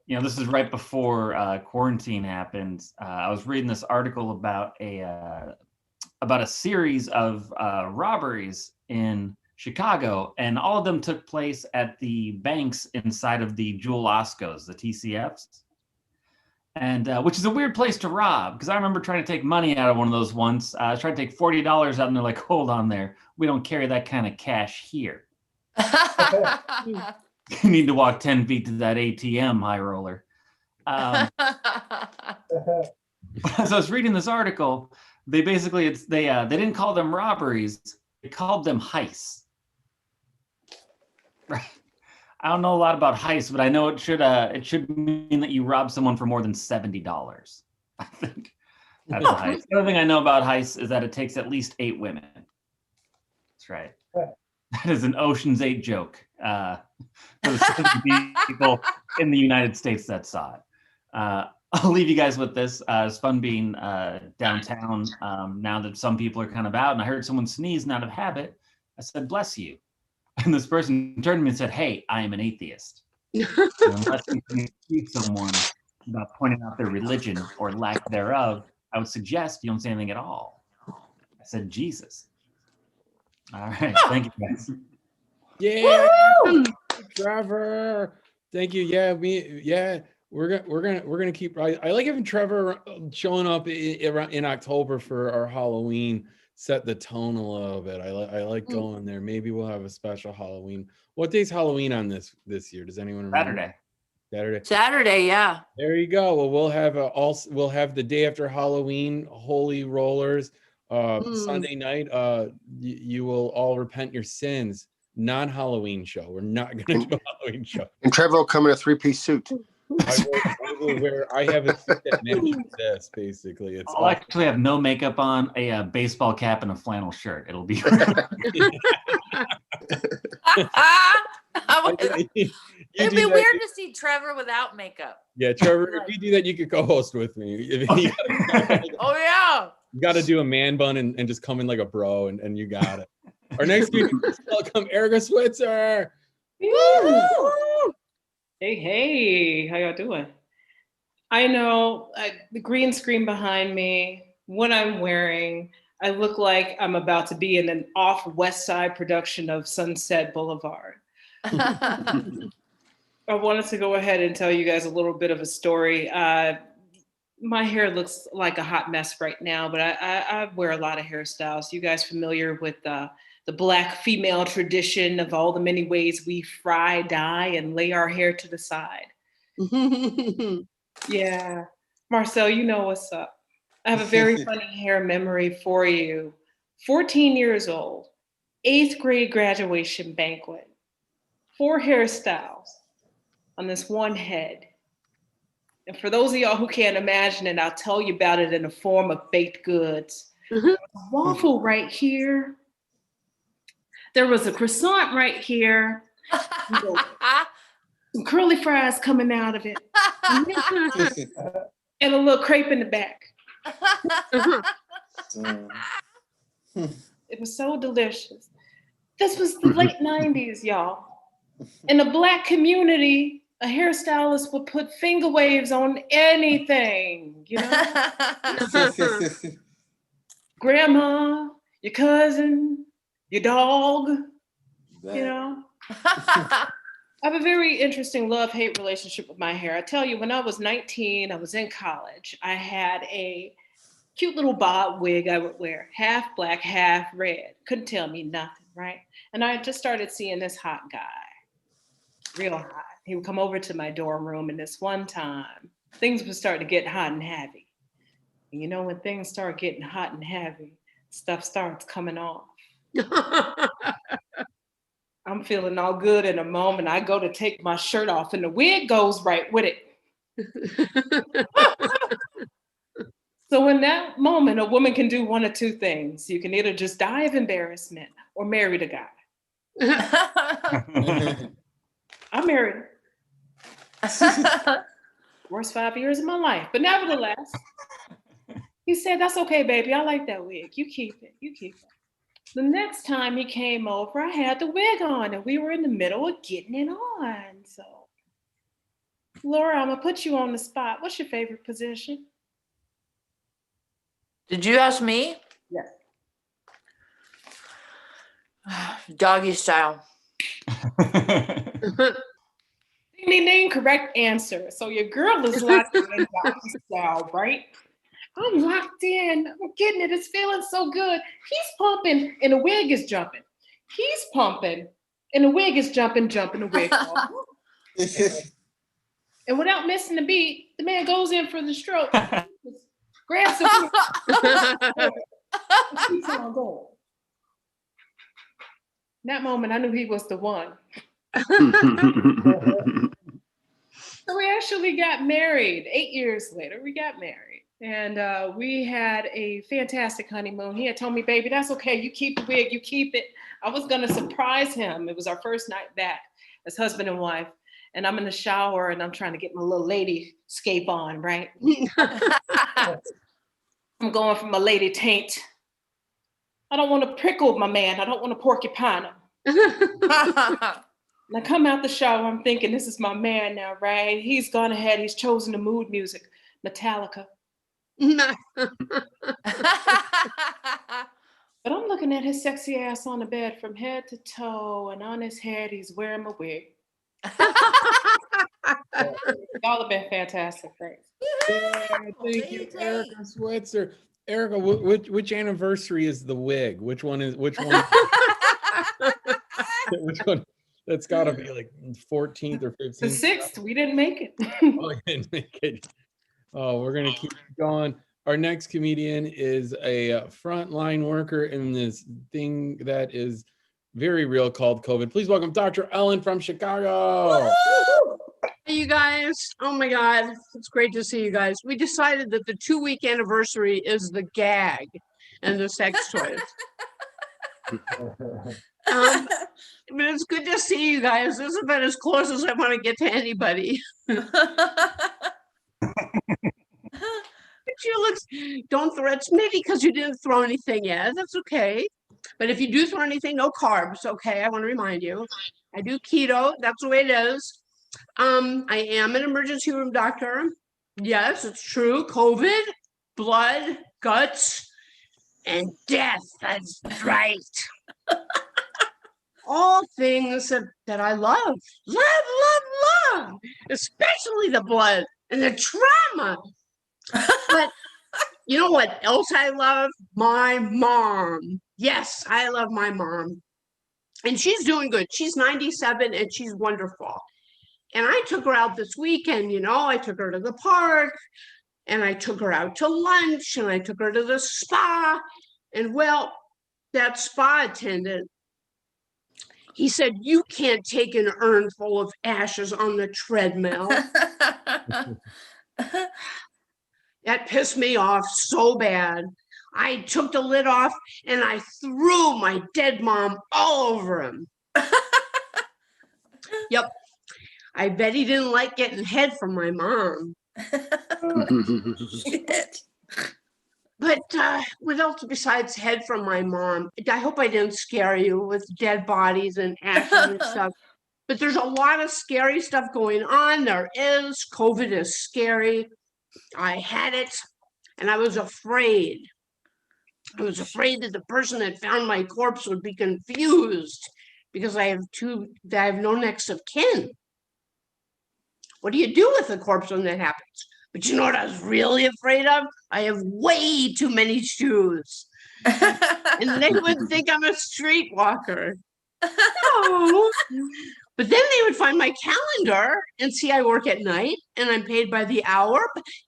This is right before quarantine happened. I was reading this article about a series of robberies in Chicago, and all of them took place at the banks inside of the Jewel Oscos, the TCFs. And which is a weird place to rob, because I remember trying to take money out of one of those once. I was trying to take $40 out, and they're like, hold on there. We don't carry that kind of cash here. You need to walk 10 feet to that ATM, high roller. As I was reading this article, they basically, they didn't call them robberies. They called them heists. Right. I don't know a lot about heists, but I know it should mean that you rob someone for more than $70. I think that's a heist. The other thing I know about heists is that it takes at least 8 women. That's right. That is an Ocean's 8 joke for the 70 people in the United States that saw it. I'll leave you guys with this. It's fun being downtown now that some people are kind of out, and I heard someone sneeze and out of habit. I said, bless you. And this person turned to me and said, hey, I am an atheist. So unless you can accuse someone about pointing out their religion or lack thereof, I would suggest you don't say anything at all. I said, Jesus. All right. Thank you, guys. Yeah, Trevor. Thank you. Yeah, we're gonna keep. I like having Trevor showing up in October for our Halloween. Set the tone a little bit. I like going there. Maybe we'll have a special Halloween. What day's Halloween on this year? Does anyone remember? Saturday, yeah. There you go. Well, we'll have the day after Halloween, Holy Rollers. Sunday night, you will all repent your sins. Non-Halloween show. We're not gonna do a Halloween show. And Trevor will come in a 3-piece suit. I have a suit that matches this, basically. I'll actually have no makeup on, a baseball cap, and a flannel shirt. It'll be. It'd be weird to see Trevor without makeup. Yeah, Trevor, if you do that, you could co-host with me. Oh yeah. You got to do a man bun and just come in like a bro, and you got it. Our next speaker, welcome Erica Switzer. Woo! Hey, how y'all doing? I know the green screen behind me, what I'm wearing, I look like I'm about to be in an off West Side production of Sunset Boulevard. I wanted to go ahead and tell you guys a little bit of a story. My hair looks like a hot mess right now, but I wear a lot of hairstyles. You guys familiar with the Black female tradition of all the many ways we fry, dye, and lay our hair to the side? Yeah. Marcel, you know what's up. I have a very funny hair memory for you. 14 years old, 8th grade graduation banquet, 4 hairstyles on this one head. And for those of y'all who can't imagine it, I'll tell you about it in the form of baked goods. A waffle right here. There was a croissant right here. Some curly fries coming out of it. And a little crepe in the back. It was so delicious. This was the late 90s, y'all. In the Black community, a hairstylist would put finger waves on anything, you know? Grandma, your cousin, your dog, you know? I have a very interesting love-hate relationship with my hair. I tell you, when I was 19, I was in college. I had a cute little bob wig I would wear, half black, half red. Couldn't tell me nothing, right? And I just started seeing this hot guy, real hot. He would come over to my dorm room, and this one time, things would start to get hot and heavy. And you know, when things start getting hot and heavy, stuff starts coming off. I'm feeling all good in a moment. I go to take my shirt off and the wig goes right with it. So in that moment, a woman can do one of two things. You can either just die of embarrassment or marry the guy. I married her. Worst 5 years of my life. But nevertheless, he said, that's okay, baby. I like that wig. You keep it. You keep it. The next time he came over, I had the wig on and we were in the middle of getting it on. So, Laura, I'm gonna put you on the spot. What's your favorite position? Did you ask me? Yes. Doggy style. Ding, ding, ding, correct answer. So your girl is locked in doggy style, right? I'm locked in. I'm getting it. It's feeling so good. He's pumping and the wig is jumping. He's pumping and the wig is jumping the wig. And without missing the beat, the man goes in for the stroke, grabs the wig, keeps on going. In that moment, I knew he was the one. So we actually got married 8 years later. We got married and we had a fantastic honeymoon. He had told me, baby, that's okay. You keep the wig, you keep it. I was going to surprise him. It was our first night back as husband and wife. And I'm in the shower and I'm trying to get my little lady scape on, right? I'm going for my lady taint. I don't want to prickle my man. I don't want to porcupine him. And I come out the shower, I'm thinking, this is my man now, right? He's gone ahead, he's chosen the mood music, Metallica. But I'm looking at his sexy ass on the bed from head to toe, and on his head, he's wearing my wig. Y'all have been fantastic, thanks. Yeah, thank you, Erica Switzer. Erica, which anniversary is the wig? Which one? Which one? That's got to be like 14th or 15th. The 6th, we didn't make it. Oh, you didn't make it. Oh, we're going to keep going. Our next comedian is a frontline worker in this thing that is very real called COVID. Please welcome Dr. Ellen from Chicago. Hey, you guys. Oh my God. It's great to see you guys. We decided that the 2-week anniversary is the gag and the sex toys. But it's good to see you guys. This is about as close as I want to get to anybody. She looks, don't throw, it's maybe because you didn't throw anything yet. That's okay. But if you do throw anything, no carbs, okay? I want to remind you. I do keto. That's the way it is. I am an emergency room doctor. Yes, it's true. COVID, blood, guts, and death. That's right. All things that I love. Love. Especially the blood and the trauma. But you know what else I love? My mom. Yes, I love my mom. And she's doing good. She's 97 and she's wonderful. And I took her out this weekend, you know, I took her to the park and I took her out to lunch and I took her to the spa. And well, that spa attendant, he said, you can't take an urn full of ashes on the treadmill. That pissed me off so bad. I took the lid off and I threw my dead mom all over him. Yep. I bet he didn't like getting head from my mom. But what else besides head from my mom? I hope I didn't scare you with dead bodies and ashes and stuff. But there's a lot of scary stuff going on. There is. COVID is scary. I had it and I was afraid. I was afraid that the person that found my corpse would be confused because I have no next of kin. What do you do with a corpse when that happens? But you know what I was really afraid of? I have way too many shoes. And they would think I'm a streetwalker. No. But then they would find my calendar and see I work at night and I'm paid by the hour.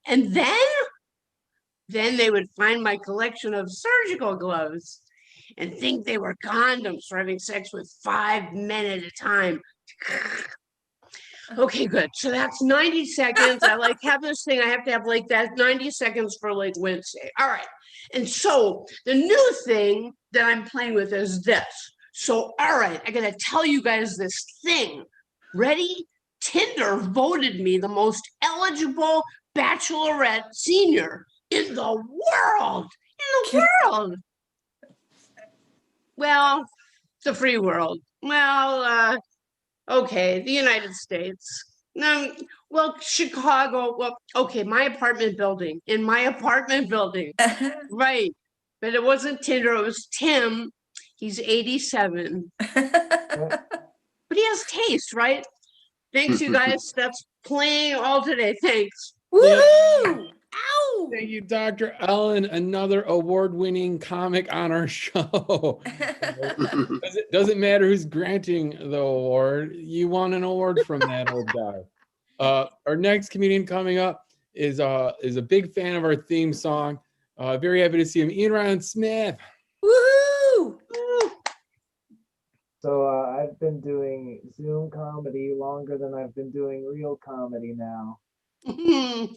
And then they would find my collection of surgical gloves and think they were condoms for having sex with 5 men at a time. Okay, good. So that's 90 seconds. I have this thing. I have to have like that 90 seconds for like Wednesday. All right. And so the new thing that I'm playing with is this. So, all right, I got to tell you guys this thing. Ready? Tinder voted me the most eligible bachelorette senior in the world. Well, the free world. Well, okay, the United States. Well, Chicago. Well, okay, my apartment building. Right. But it wasn't Tinder, it was Tim. He's 87. But he has taste, right? Thanks, you guys. That's playing all today. Thanks. Woohoo! Ow! Thank you, Dr. Ellen, another award-winning comic on our show. Doesn't matter who's granting the award. You won an award from that old guy. Our next comedian coming up is a big fan of our theme song. Very happy to see him, Ian Ryan Smith. Woohoo! So I've been doing Zoom comedy longer than I've been doing real comedy now. I'm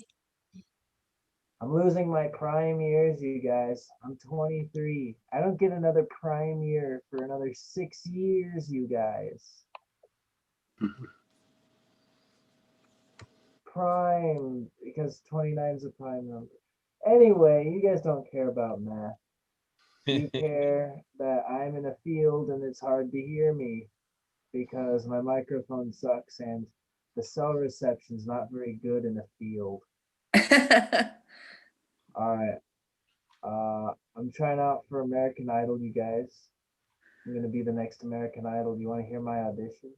losing my prime years, you guys. I'm 23. I don't get another prime year for another 6 years, you guys. Prime, because 29 is a prime number. Anyway, you guys don't care about math. You care that I'm in a field and it's hard to hear me because my microphone sucks and the cell reception's not very good in a field. All right. I'm trying out for American Idol, you guys. I'm gonna be the next American Idol. Do you want to hear my audition?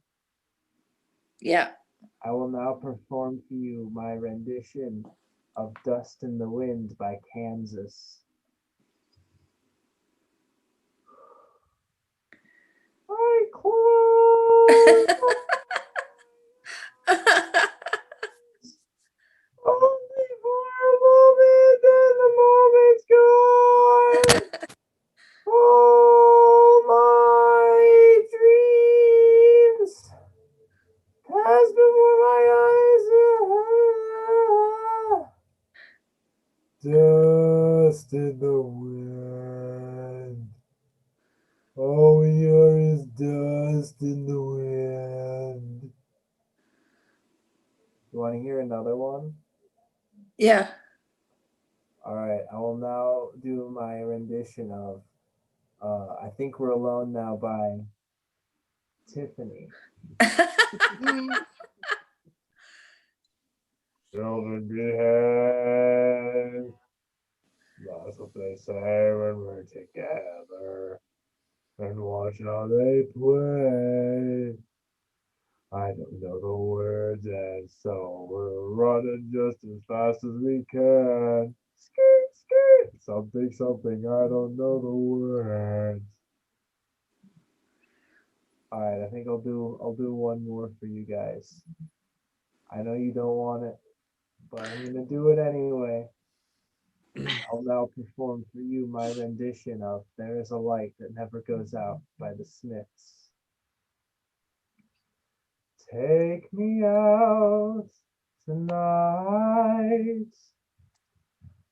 Yeah. I will now perform for you my rendition of Dust in the Wind by Kansas. I close only for a moment, and the moment's gone. All my dreams pass before my eyes. Dust in the wind. All we hear is dust in the wind. You want to hear another one? Yeah. All right, I will now do my rendition of I Think We're Alone Now by Tiffany. Children behave. That's what they say when we're together. And watch how they play. I don't know the words, and so we're running just as fast as we can. Skirt, skirt, something, something, I don't know the words. All right, I think I'll do one more for you guys. I know you don't want it, but I'm gonna do it anyway. I'll now perform for you my rendition of There Is a Light That Never Goes Out by the Smiths. Take me out tonight,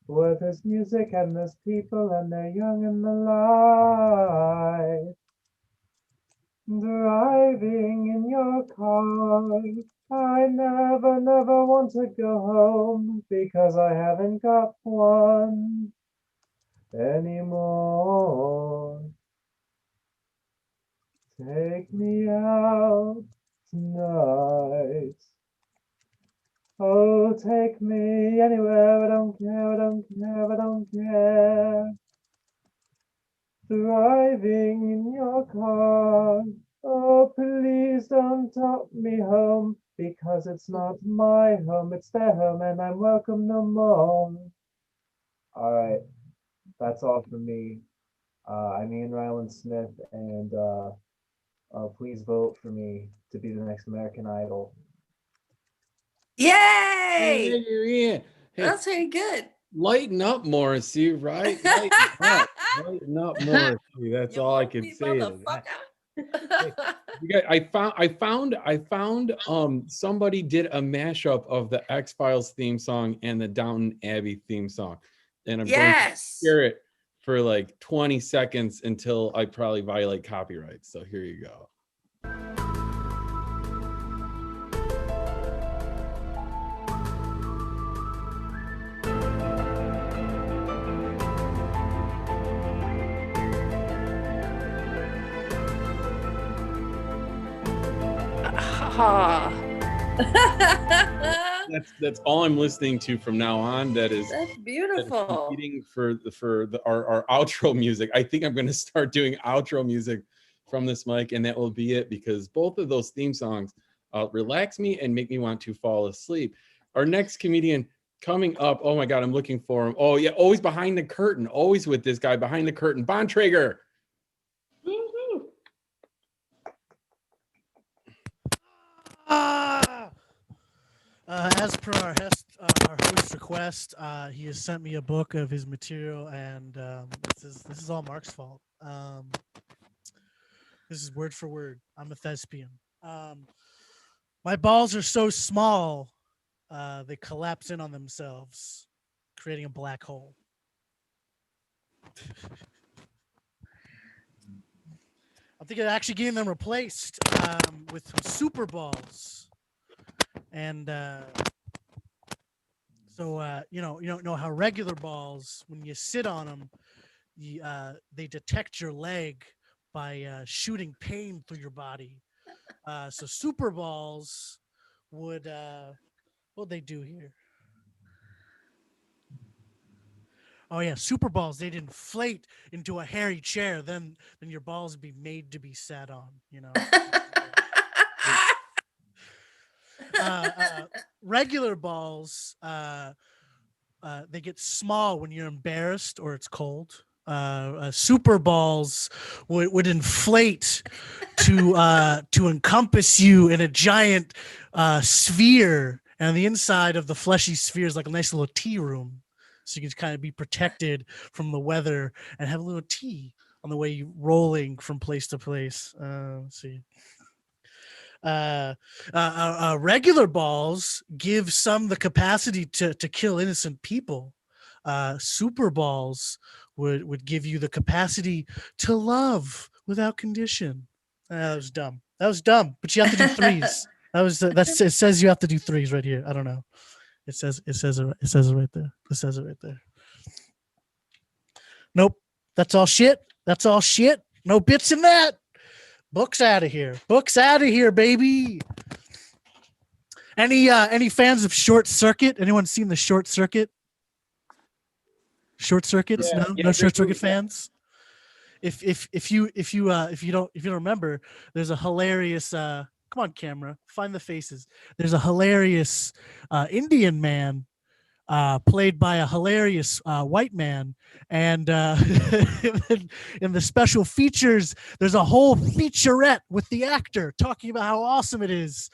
where there's music and there's people and they're young and alive. Driving in your car, I never, never want to go home because I haven't got one anymore. Take me out tonight. Oh, take me anywhere, I don't care, I don't care, I don't care. Driving in your car, oh, please don't take me home, because it's not my home, it's their home, and I'm welcome no more. All right, that's all for me. I'm Ian Ryland Smith, and please vote for me to be the next American Idol. Yay! Hey, Ian. Hey, That's very good. lighten up, Morrissey, right? Lighten up, Morrissey. That's all I can say to that. You guys, I found somebody did a mashup of the X-Files theme song and the Downton Abbey theme song, and I'm going to share it for like 20 seconds until I probably violate copyright. So here you go. Ha. That's all I'm listening to from now on. That is That's beautiful. competing for our outro music. I think I'm going to start doing outro music from this mic, and that will be it, because both of those theme songs relax me and make me want to fall asleep. Our next comedian coming up. Oh my God, I'm looking for him. Oh yeah, always behind the curtain. Always with this guy behind the curtain. Bontrager. As per our host's request, he has sent me a book of his material, and this is all Mark's fault. This is word for word. I'm a thespian. My balls are so small, they collapse in on themselves, creating a black hole. I'm thinking of actually getting them replaced with super balls. And so you don't know how regular balls, when you sit on them, they detect your leg by shooting pain through your body. So super balls would what they do here? Oh yeah, super balls, they'd inflate into a hairy chair, then your balls would be made to be sat on, you know. Regular balls, they get small when you're embarrassed or it's cold. Super balls would inflate to encompass you in a giant sphere, and the inside of the fleshy sphere is like a nice little tea room, so you can kind of be protected from the weather and have a little tea on the way you rolling from place to place. Let's see. Regular balls give some the capacity to kill innocent people. Super balls would give you the capacity to love without condition. That was dumb. But you have to do threes. It says you have to do threes right here. I don't know. It says it right there. It says it right there. Nope. That's all shit. No bits in that. Books out of here. Books out of here, baby. Any fans of Short Circuit? Anyone seen the Short Circuit? Short Circuits? Yeah, No, yeah, no Short great movie. Circuit fans. If you don't remember, there's a hilarious. Come on, camera, find the faces. There's a hilarious Indian man played by a hilarious white man, and in the special features, there's a whole featurette with the actor talking about how awesome it is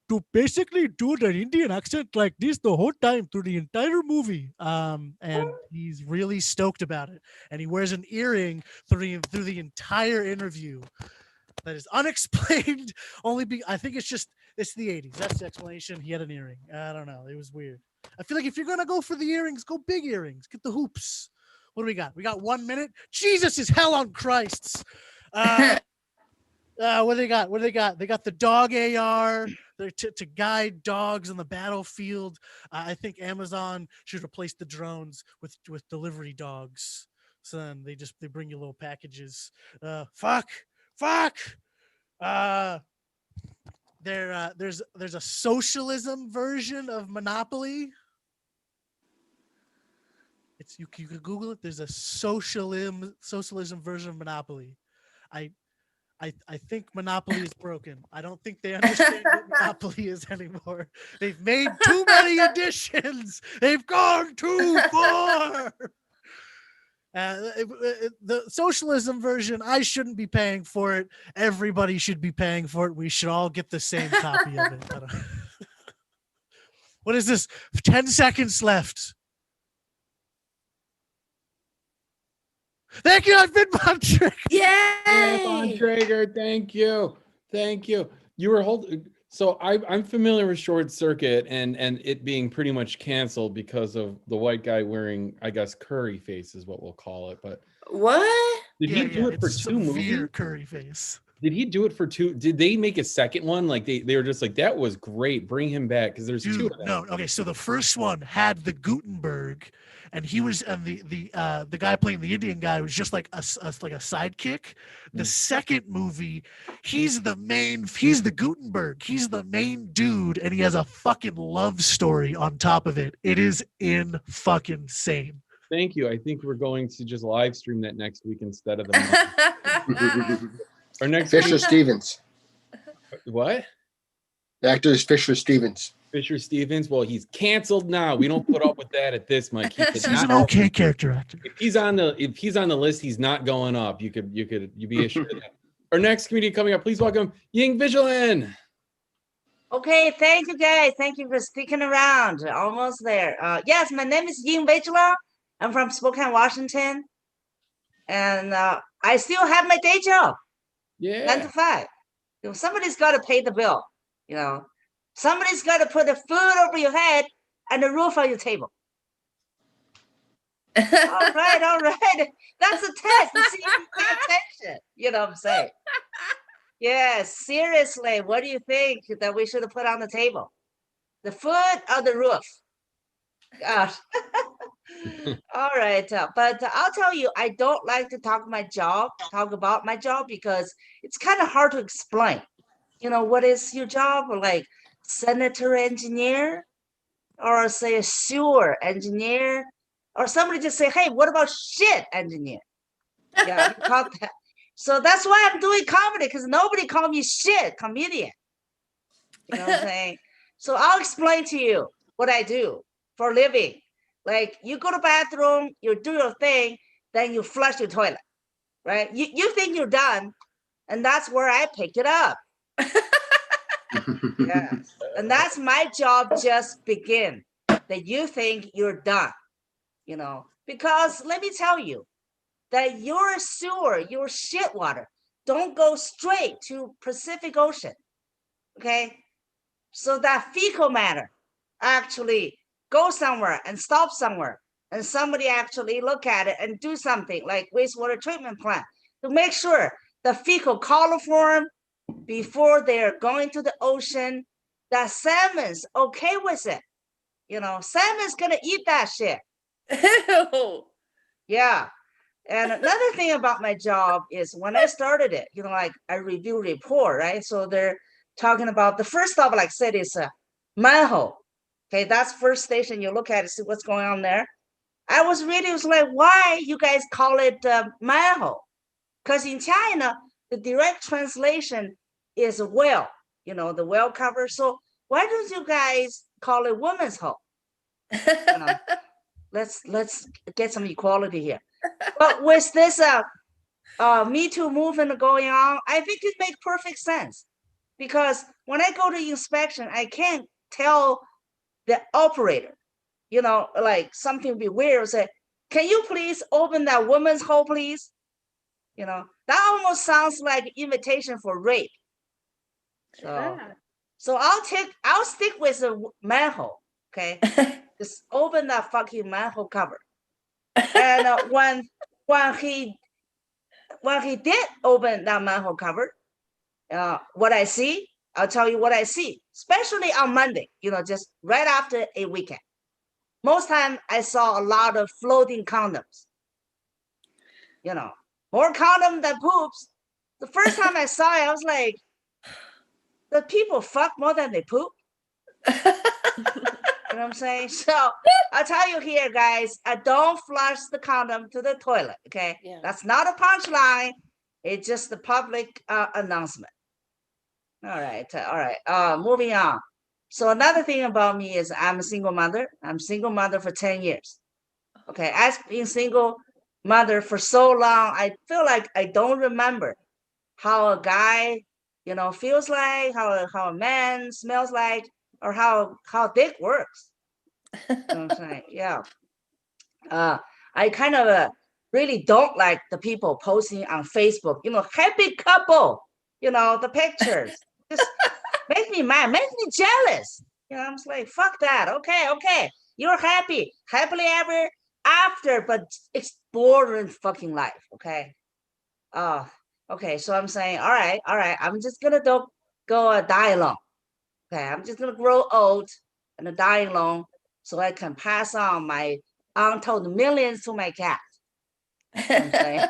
to basically do the Indian accent like this the whole time through the entire movie. And he's really stoked about it, and he wears an earring through the entire interview that is unexplained. I think it's the 80s. That's the explanation. He had an earring. I don't know. It was weird. I feel like if you're gonna go for the earrings, go big earrings. Get the hoops. What do we got? We got 1 minute. Jesus is hell on Christ's. What do they got? They got the dog AR. They're to guide dogs on the battlefield. I think Amazon should replace the drones with delivery dogs. So then they bring you little packages. Fuck. There's a socialism version of Monopoly. You can Google it. There's a socialism version of Monopoly. I think Monopoly is broken. I don't think they understand what Monopoly is anymore. They've made too many editions. They've gone too far. The socialism version, I shouldn't be paying for it. Everybody should be paying for it. We should all get the same copy of it. What is this? 10 seconds left. Thank you. I've been Bontrager. Yay! Bontrager, thank you. You were holding. So I'm familiar with Short Circuit and it being pretty much canceled because of the white guy wearing, I guess, curry face is what we'll call it. But what? Did he do it for two movies? Curry face. Did he do it for two? Did they make a second one? Like they were just like, that was great. Bring him back because there's two Dude, of them. no, okay. So the first one had the Gutenberg, and he was, and the guy playing the Indian guy was just like a sidekick. The second movie, he's the Gutenberg. He's the main dude, and he has a fucking love story on top of it. It is in fucking insane. Thank you. I think we're going to just live stream that next week instead of the. Or next Fisher week. Stevens. What? The actor is Fisher Stevens. Fisher Stevens. Well, he's canceled now. We don't put up with that at this, Mike. He's an okay character actor. If he's on the list, he's not going up. You be assured of that. Our next comedian coming up, please welcome Ying Vigilin. Okay, thank you guys. Thank you for sticking around. Almost there. Yes, my name is Ying Vigilin. I'm from Spokane, Washington, and I still have my day job. Yeah. 9 to 5. You know, somebody's got to pay the bill. You know, somebody's got to put the food over your head and the roof on your table. All right. That's a test to see if you pay attention. You know what I'm saying? Yes, seriously. What do you think that we should have put on the table? The food or the roof? Gosh. All right, but I'll tell you, I don't like to talk about my job because it's kind of hard to explain. You know, what is your job? Like sanitary engineer, or say a sewer engineer, or somebody just say, hey, what about shit engineer? Yeah, you caught that. So that's why I'm doing comedy, because nobody called me shit comedian. You know what I'm saying? So I'll explain to you what I do for a living. Like, you go to bathroom, you do your thing, then you flush your toilet, right? You think you're done, and that's where I picked it up. Yes. And that's my job just begin, that you think you're done, you know? Because let me tell you, that your sewer, your shit water, don't go straight to Pacific Ocean, okay? So that fecal matter actually go somewhere and stop somewhere, and somebody actually look at it and do something like wastewater treatment plant to make sure the fecal coliform before they're going to the ocean, that salmon's okay with it. You know, salmon's gonna eat that shit. Yeah. And another thing about my job is when I started it, you know, like I review report, right? So they're talking about the first stop, like I said, is a manhole. Okay, that's first station. You look at it, see what's going on there. I was reading, it was like, why you guys call it manhole? Because in China, the direct translation is a well, you know, the well cover. So why don't you guys call it woman's hole? You know, let's get some equality here. But with this Me Too movement going on, I think it makes perfect sense. Because when I go to inspection, I can't tell the operator, you know, like something would be weird, say, can you please open that woman's hole, please? You know, that almost sounds like an invitation for rape. So I'll stick with the manhole, okay? Just open that fucking manhole cover. And when he did open that manhole cover, what I see, I'll tell you what I see, especially on Monday, you know, just right after a weekend. Most time I saw a lot of floating condoms. You know, more condom than poops. The first time I saw it, I was like, the people fuck more than they poop. You know what I'm saying? So I'll tell you here, guys, don't flush the condom to the toilet, okay? Yeah. That's not a punchline. It's just the public announcement. All right. Moving on. So another thing about me is I'm a single mother. I'm a single mother for 10 years. Okay, I've been single mother for so long, I feel like I don't remember how a guy, you know, feels like, how a man smells like, or how dick works. You know what I'm saying? Yeah. I kind of really don't like the people posting on Facebook, you know, happy couple, you know, the pictures. Just make me mad, make me jealous. You know, I'm just like, fuck that. Okay. You're happily ever after, but it's boring fucking life, okay? Okay, so I'm saying, all right, I'm just gonna go die alone. Okay, I'm just gonna grow old and die alone so I can pass on my untold millions to my cat. I'm saying.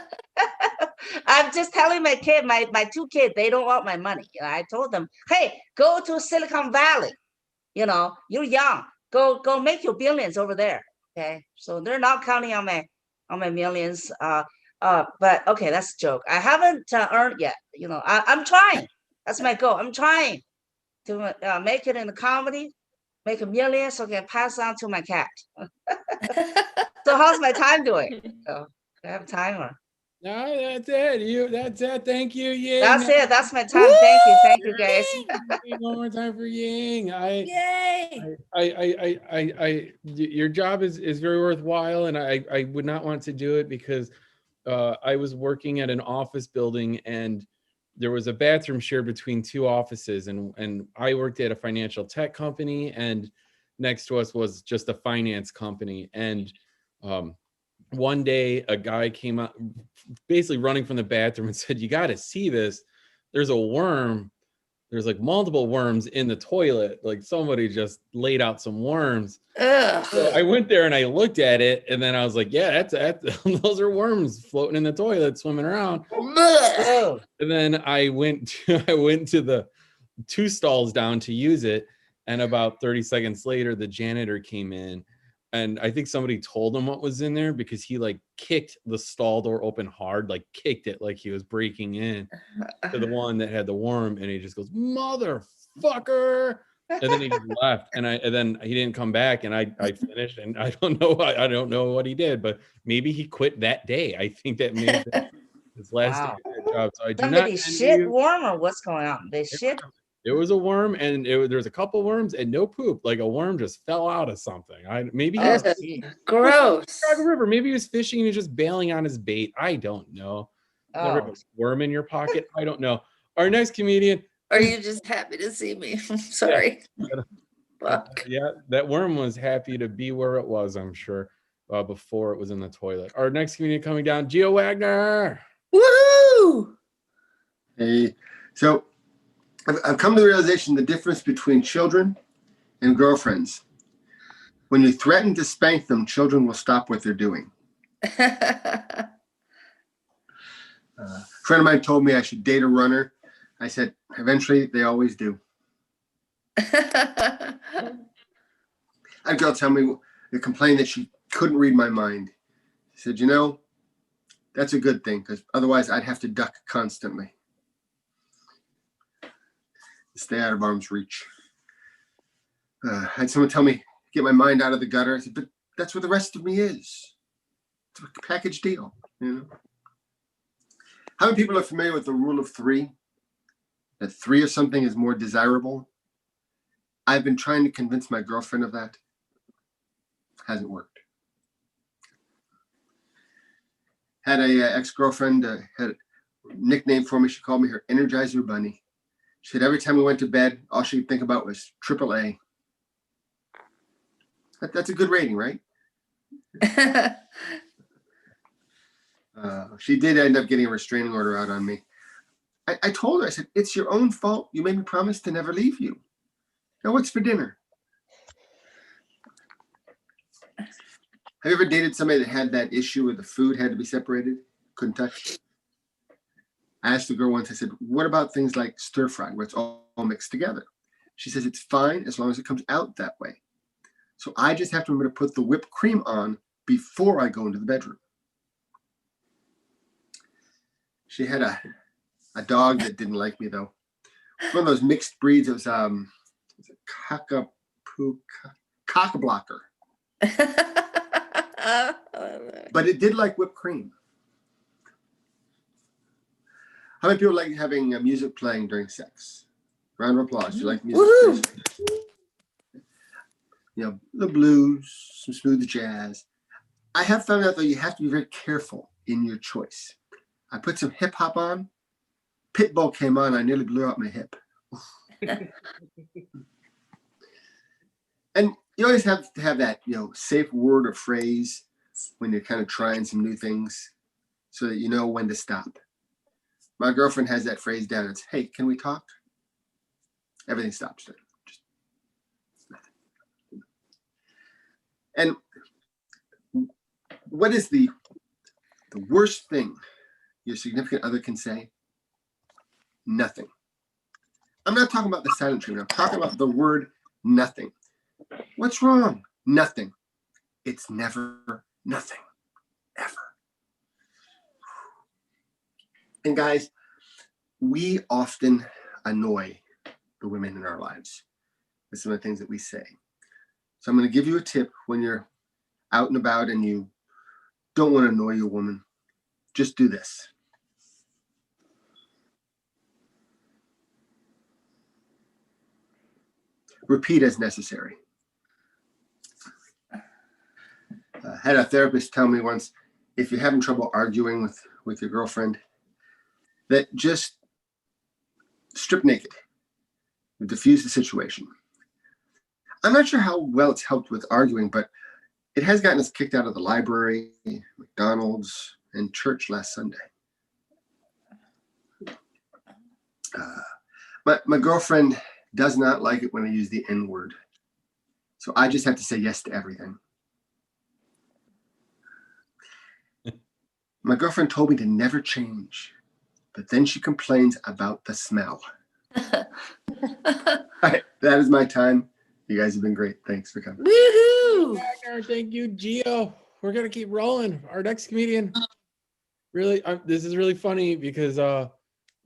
I'm just telling my kid, my two kids, they don't want my money. I told them, hey, go to Silicon Valley. You're young. Go make your billions over there. Okay, so they're not counting on my millions. But okay, that's a joke. I haven't earned yet. I'm trying. That's my goal. I'm trying to make it in the comedy, make a million, so I can pass on to my cat. So how's my time doing? Do I have time or? No, that's it. That's it. Thank you, Ying. That's it. That's my time. Thank you, guys. One more time for Ying. Yay! Your job is very worthwhile, and I would not want to do it because I was working at an office building, and there was a bathroom shared between two offices, and I worked at a financial tech company, and next to us was just a finance company, and one day a guy came out basically running from the bathroom and said, you got to see this. There's a worm. There's like multiple worms in the toilet. Like somebody just laid out some worms. So I went there and I looked at it, and then I was like, yeah, that's those are worms floating in the toilet, swimming around. And then I went to the two stalls down to use it. And about 30 seconds later, the janitor came in. And I think somebody told him what was in there because he like kicked the stall door open hard, like kicked it like he was breaking in to the one that had the worm. And he just goes, motherfucker. And then he just left. And then he didn't come back. And I finished. And I don't know what he did, but maybe he quit that day. I think that made his last day of that job. So I do Somebody not shit worm or what's going on? They shit. It was a worm, and there's a couple worms and no poop. Like a worm just fell out of something. Maybe he was gross. Chicago River. Maybe he was fishing and he was just bailing on his bait. I don't know. Never had a worm in your pocket. I don't know. Our next comedian. Are you just happy to see me? Sorry. Yeah, that worm was happy to be where it was, I'm sure, before it was in the toilet. Our next comedian coming down, Gio Wagner. Woohoo! Hey, so I've come to the realization the difference between children and girlfriends. When you threaten to spank them, children will stop what they're doing. A friend of mine told me I should date a runner. I said, eventually, they always do. I had a girl tell me, complained that she couldn't read my mind. She said, that's a good thing, because otherwise I'd have to duck constantly. Stay out of arm's reach. I had someone tell me, get my mind out of the gutter. I said, but that's what the rest of me is. It's a package deal, How many people are familiar with the rule of three? That three of something is more desirable? I've been trying to convince my girlfriend of that. Hasn't worked. Had a ex-girlfriend, had a nickname for me. She called me her Energizer Bunny. She said every time we went to bed, all she'd think about was AAA. That's a good rating, right? She did end up getting a restraining order out on me. I told her, I said, it's your own fault. You made me promise to never leave you. Now what's for dinner? Have you ever dated somebody that had that issue where the food had to be separated? Couldn't touch? I asked the girl once, I said, what about things like stir fry, where it's all mixed together? She says, it's fine as long as it comes out that way. So I just have to remember to put the whipped cream on before I go into the bedroom. She had a dog that didn't like me, though. One of those mixed breeds. It was a cock-a-blocker. But it did like whipped cream. How many people like having music playing during sex? Round of applause. Do you like music? The blues, some smooth jazz. I have found out, though, you have to be very careful in your choice. I put some hip hop on. Pitbull came on. I nearly blew out my hip. And you always have to have that, safe word or phrase when you're kind of trying some new things so that you know when to stop. My girlfriend has that phrase down. It's, hey, can we talk? Everything stops then. Just nothing. And what is the worst thing your significant other can say? Nothing. I'm not talking about the silent treatment. I'm talking about the word nothing. What's wrong? Nothing. It's never nothing. Ever. And guys, we often annoy the women in our lives with some of the things that we say. So I'm going to give you a tip when you're out and about and you don't want to annoy your woman. Just do this. Repeat as necessary. I had a therapist tell me once, if you're having trouble arguing with your girlfriend, that just strip naked, diffuse the situation. I'm not sure how well it's helped with arguing, but it has gotten us kicked out of the library, McDonald's, and church last Sunday. My girlfriend does not like it when I use the N-word. So I just have to say yes to everything. My girlfriend told me to never change, but then she complains about the smell. Right, that is my time. You guys have been great. Thanks for coming. Woohoo! Thank you, Gio. We're gonna keep rolling. Our next comedian. Really, this is really funny because I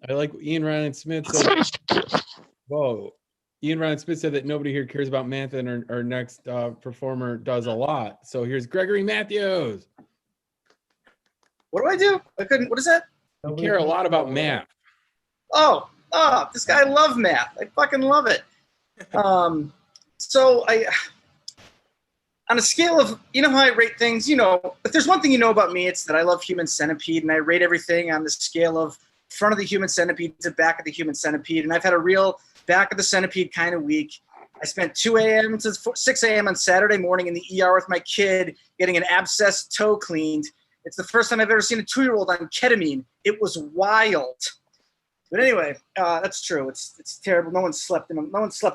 like Ian Ryan Smith said. Whoa, Ian Ryan Smith said that nobody here cares about Mantha, and our next performer does a lot. So here's Gregory Matthews. What do I do? I couldn't. What is that? You care a lot about math. Oh, this guy, I love math. I fucking love it. So on a scale of, you know how I rate things, you know, if there's one thing you know about me, it's that I love Human Centipede, and I rate everything on the scale of front of the Human Centipede to back of the Human Centipede. And I've had a real back of the centipede kind of week. I spent 2 a.m. to 6 a.m. on Saturday morning in the ER with my kid getting an abscessed toe cleaned. It's the first time I've ever seen a 2-year-old on ketamine. It was wild. But anyway, that's true. It's terrible. No one slept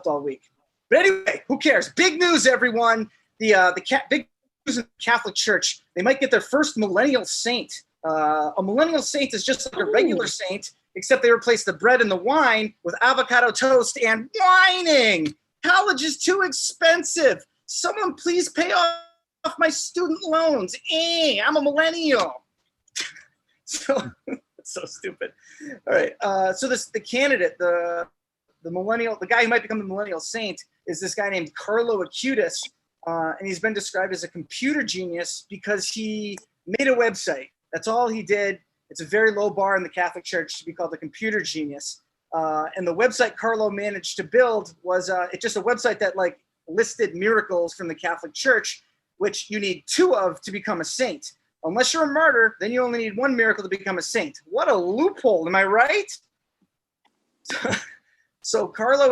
all week. But anyway, who cares? Big news, everyone. Big news in the Catholic Church. They might get their first millennial saint. A millennial saint is just like a regular saint, except they replace the bread and the wine with avocado toast and whining. College is too expensive. Someone please pay off my student loans. I'm a millennial. So it's so stupid. All right. So the candidate, the millennial, the guy who might become the millennial saint is this guy named Carlo Acutis. And he's been described as a computer genius because he made a website. That's all he did. It's a very low bar in the Catholic Church to be called a computer genius. And the website Carlo managed to build was it's just a website that like listed miracles from the Catholic Church, which you need 2 of to become a saint. Unless you're a martyr, then you only need 1 miracle to become a saint. What a loophole, am I right? So Carlo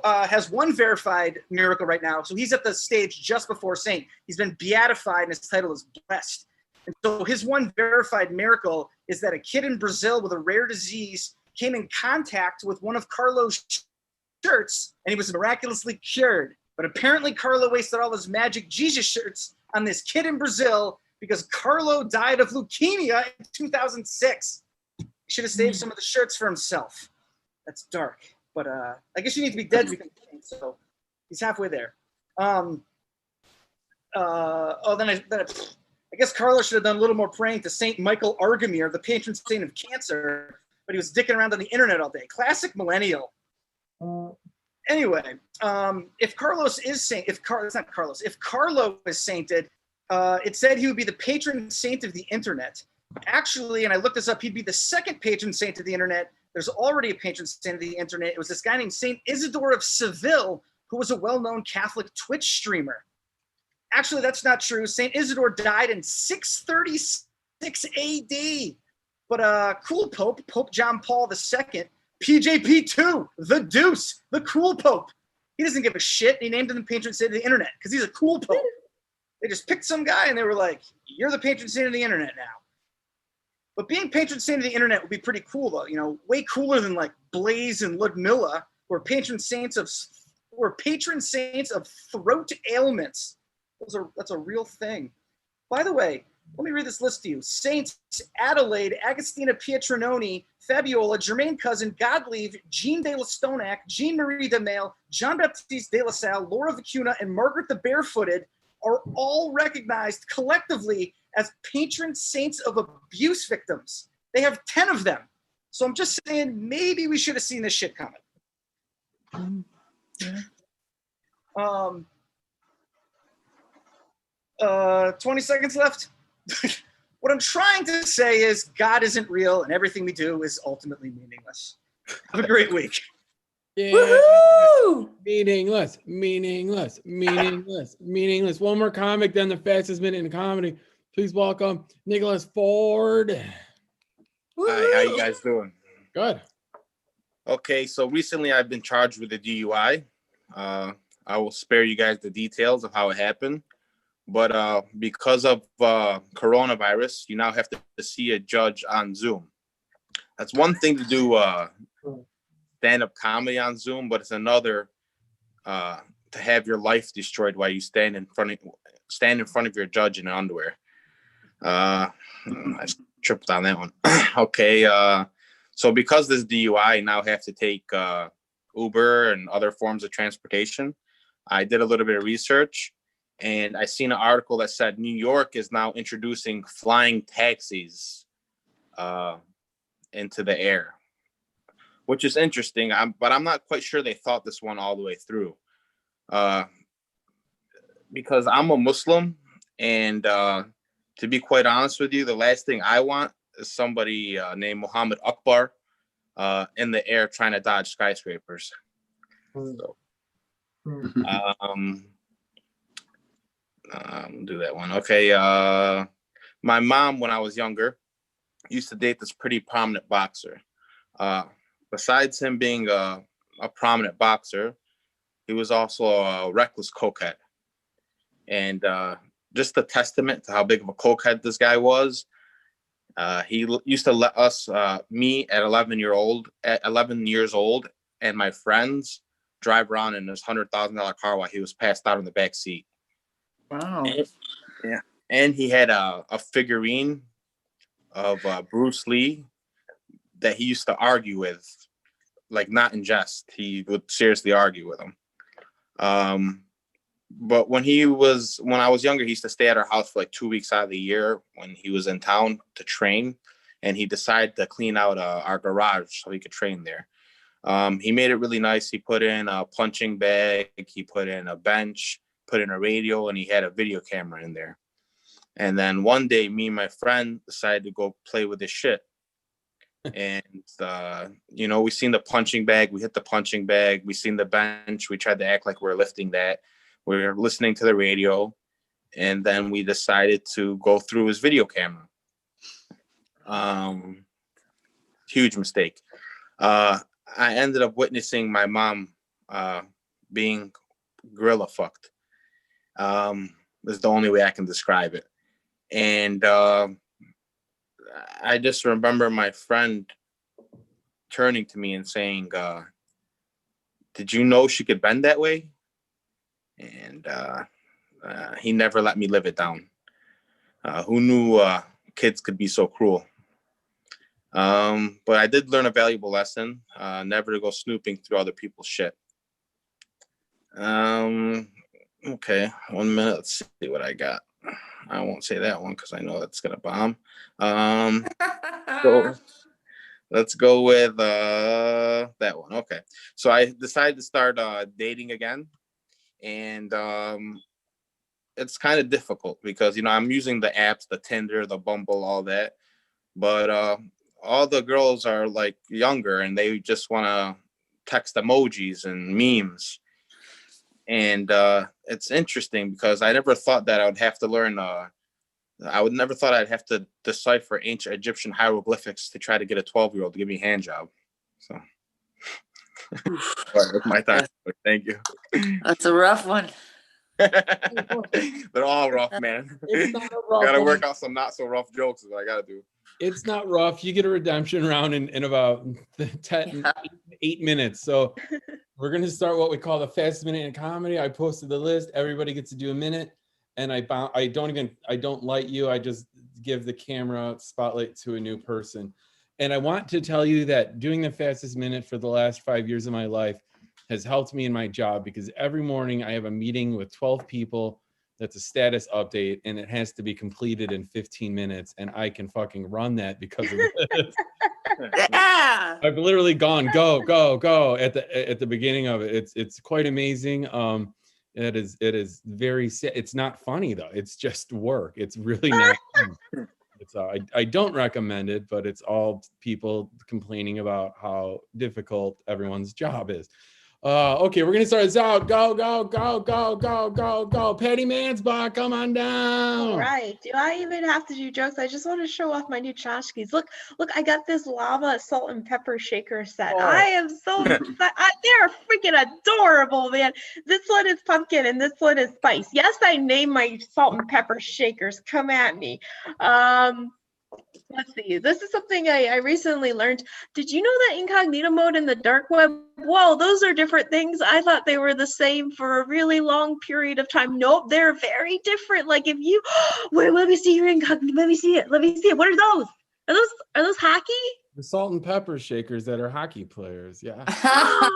has 1 verified miracle right now. So he's at the stage just before saint. He's been beatified and his title is blessed. And so his 1 verified miracle is that a kid in Brazil with a rare disease came in contact with one of Carlo's shirts and he was miraculously cured. But apparently Carlo wasted all his magic Jesus shirts on this kid in Brazil because Carlo died of leukemia in 2006. He should have saved some of the shirts for himself. That's dark, but I guess you need to be dead to become king, so he's halfway there. Then I guess Carlo should have done a little more praying to Saint Michael Argamir, the patron saint of cancer, but he was dicking around on the internet all day. Classic millennial. Anyway, if Carlo is sainted, it said he would be the patron saint of the internet. Actually, and I looked this up, he'd be the 2nd patron saint of the internet. There's already a patron saint of the internet. It was this guy named Saint Isidore of Seville, who was a well-known Catholic Twitch streamer. Actually, that's not true. Saint Isidore died in 636 AD. But cool Pope, Pope John Paul II, PJP2, the Deuce, the cool Pope. He doesn't give a shit. He named him the patron saint of the internet because he's a cool Pope. They just picked some guy and they were like, you're the patron saint of the internet now. But being patron saint of the internet would be pretty cool, though. You know, way cooler than like Blaze and Ludmilla, who are patron saints of throat ailments. That's a real thing. By the way, let me read this list to you. Saints Adelaide, Agostina Pietrononi, Fabiola, Jermaine Cousin, Godleave, Jean de la Stonac, Jean Marie de Mail, Jean Baptiste de la Salle, Laura Vicuna, and Margaret the Barefooted are all recognized collectively as patron saints of abuse victims. They have 10 of them. So I'm just saying, maybe we should have seen this shit coming. 20 seconds left. What I'm trying to say is God isn't real and everything we do is ultimately meaningless. Have a great week. Yeah. Woohoo! Meaningless, meaningless, meaningless, meaningless. One more comic, then the fastest minute in comedy. Please welcome Nicholas Ford. Hi, how you guys doing? Good. Okay, so recently I've been charged with a DUI. I will spare you guys the details of how it happened. But because of coronavirus, you now have to see a judge on Zoom. That's one thing to do stand-up comedy on Zoom, but it's another to have your life destroyed while you stand in front of your judge in underwear. I tripped on that one. Okay, so because this DUI, I now have to take Uber and other forms of transportation. I did a little bit of research, and I seen an article that said New York is now introducing flying taxis into the air, which is interesting. But I'm not quite sure they thought this one all the way through, because I'm a Muslim, and to be quite honest with you, the last thing I want is somebody named Muhammad Akbar in the air trying to dodge skyscrapers. So, do that one. Okay. My mom, when I was younger, used to date this pretty prominent boxer. Besides him being a prominent boxer, he was also a reckless cokehead. And just a testament to how big of a cokehead this guy was, he used to let us, me at 11 years old, and my friends drive around in this $100,000 car while he was passed out in the back seat. Wow. And he had a figurine of Bruce Lee that he used to argue with, like not in jest. He would seriously argue with him. But when I was younger, he used to stay at our house for like 2 weeks out of the year when he was in town to train, and he decided to clean out our garage so he could train there. He made it really nice. He put in a punching bag, he put in a bench, put in a radio, and he had a video camera in there. And then one day, me and my friend decided to go play with his shit. And, we seen the punching bag. We hit the punching bag. We seen the bench. We tried to act like we're lifting that. We were listening to the radio. And then we decided to go through his video camera. Huge mistake. I ended up witnessing my mom being gorilla fucked. Is the only way I can describe it. And I just remember my friend turning to me and saying, did you know she could bend that way? And he never let me live it down. Who knew kids could be so cruel? But I did learn a valuable lesson, never to go snooping through other people's shit. Okay, 1 minute. Let's see what I got. I won't say that one because I know that's gonna bomb. So let's go with that one. Okay, so I decided to start dating again, and it's kind of difficult because I'm using the apps, the Tinder, the Bumble, all that, but all the girls are like younger and they just want to text emojis and memes. And it's interesting because I never thought that I would have to learn. Never thought I'd have to decipher ancient Egyptian hieroglyphics to try to get a 12-year-old to give me a hand job. So, with my time. Thank you. That's a rough one. They're all rough, man. It's not a rough Gotta work one. out some not so rough jokes is what I gotta do. It's not rough. You get a redemption round in about 8 minutes. So we're going to start what we call the fastest minute in comedy. I posted the list. Everybody gets to do a minute. And I don't light you. I just give the camera spotlight to a new person. And I want to tell you that doing the fastest minute for the last 5 years of my life has helped me in my job, because every morning I have a meeting with 12 people. That's a status update, and it has to be completed in 15 minutes. And I can fucking run that because of this. Yeah. I've literally gone go at the beginning of it. It's quite amazing. It is very. It's not funny though. It's just work. It's really not. It's I don't recommend it, but it's all people complaining about how difficult everyone's job is. Okay, we're gonna start this out. Go. Patty Mansbach, come on down. All right. Do I even have to do jokes? I just want to show off my new tchotchkes. Look, I got this lava salt and pepper shaker set. Oh. I am so they're freaking adorable, man. This one is pumpkin and this one is spice. Yes, I named my salt and pepper shakers. Come at me. Let's see. This is something I recently learned. Did you know that incognito mode and the dark web? Whoa, those are different things. I thought they were the same for a really long period of time. Nope, they're very different. Like if you wait, let me see your incognito. Let me see it. What are those? Are those hockey? The salt and pepper shakers that are hockey players. Yeah.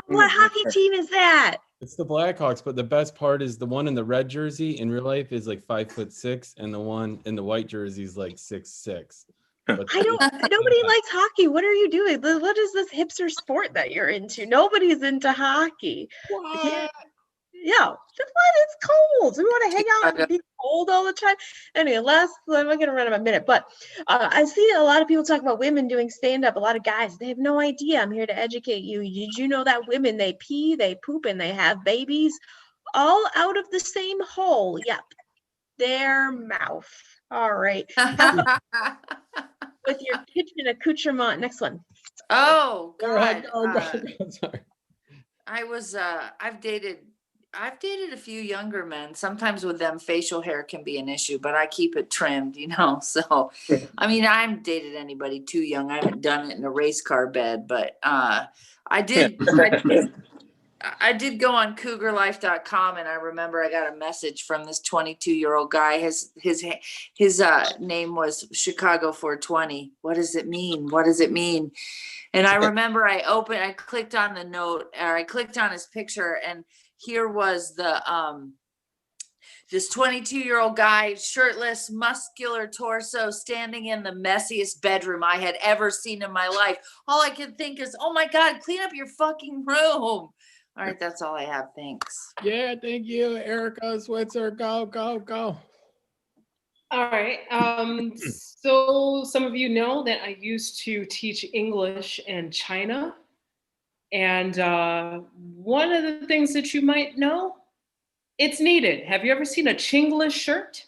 What hockey team is that? It's the Blackhawks, but the best part is the one in the red jersey in real life is like 5'6", and the one in the white jersey is like 6'6". But Nobody likes hockey. What are you doing? What is this hipster sport that you're into? Nobody's into hockey. Yeah, just what? It's cold. We want to hang out and be cold all the time. Anyway, I'm going to run out of a minute, but I see a lot of people talk about women doing stand-up. A lot of guys, they have no idea. I'm here to educate you. Did you know that women, they pee, they poop, and they have babies all out of the same hole? Yep, their mouth. All right. With your kitchen accoutrement. Next one. Oh God. Sorry. I've dated a few younger men. Sometimes with them facial hair can be an issue, but I keep it trimmed, so I mean, I haven't dated anybody too young. I haven't done it in a race car bed, but I did go on cougarlife.com, and I remember I got a message from this 22-year-old guy. His name was Chicago 420. What does it mean? What does it mean? And I remember I clicked on the note, or I clicked on his picture, and here was the this 22-year-old guy, shirtless, muscular torso, standing in the messiest bedroom I had ever seen in my life. All I could think is, oh my God, clean up your fucking room. All right, that's all I have. Thanks. Yeah, thank you, Erica Switzer. Go. All right. So some of you know that I used to teach English in China. And one of the things that you might know, it's needed. Have you ever seen a Chinglish shirt?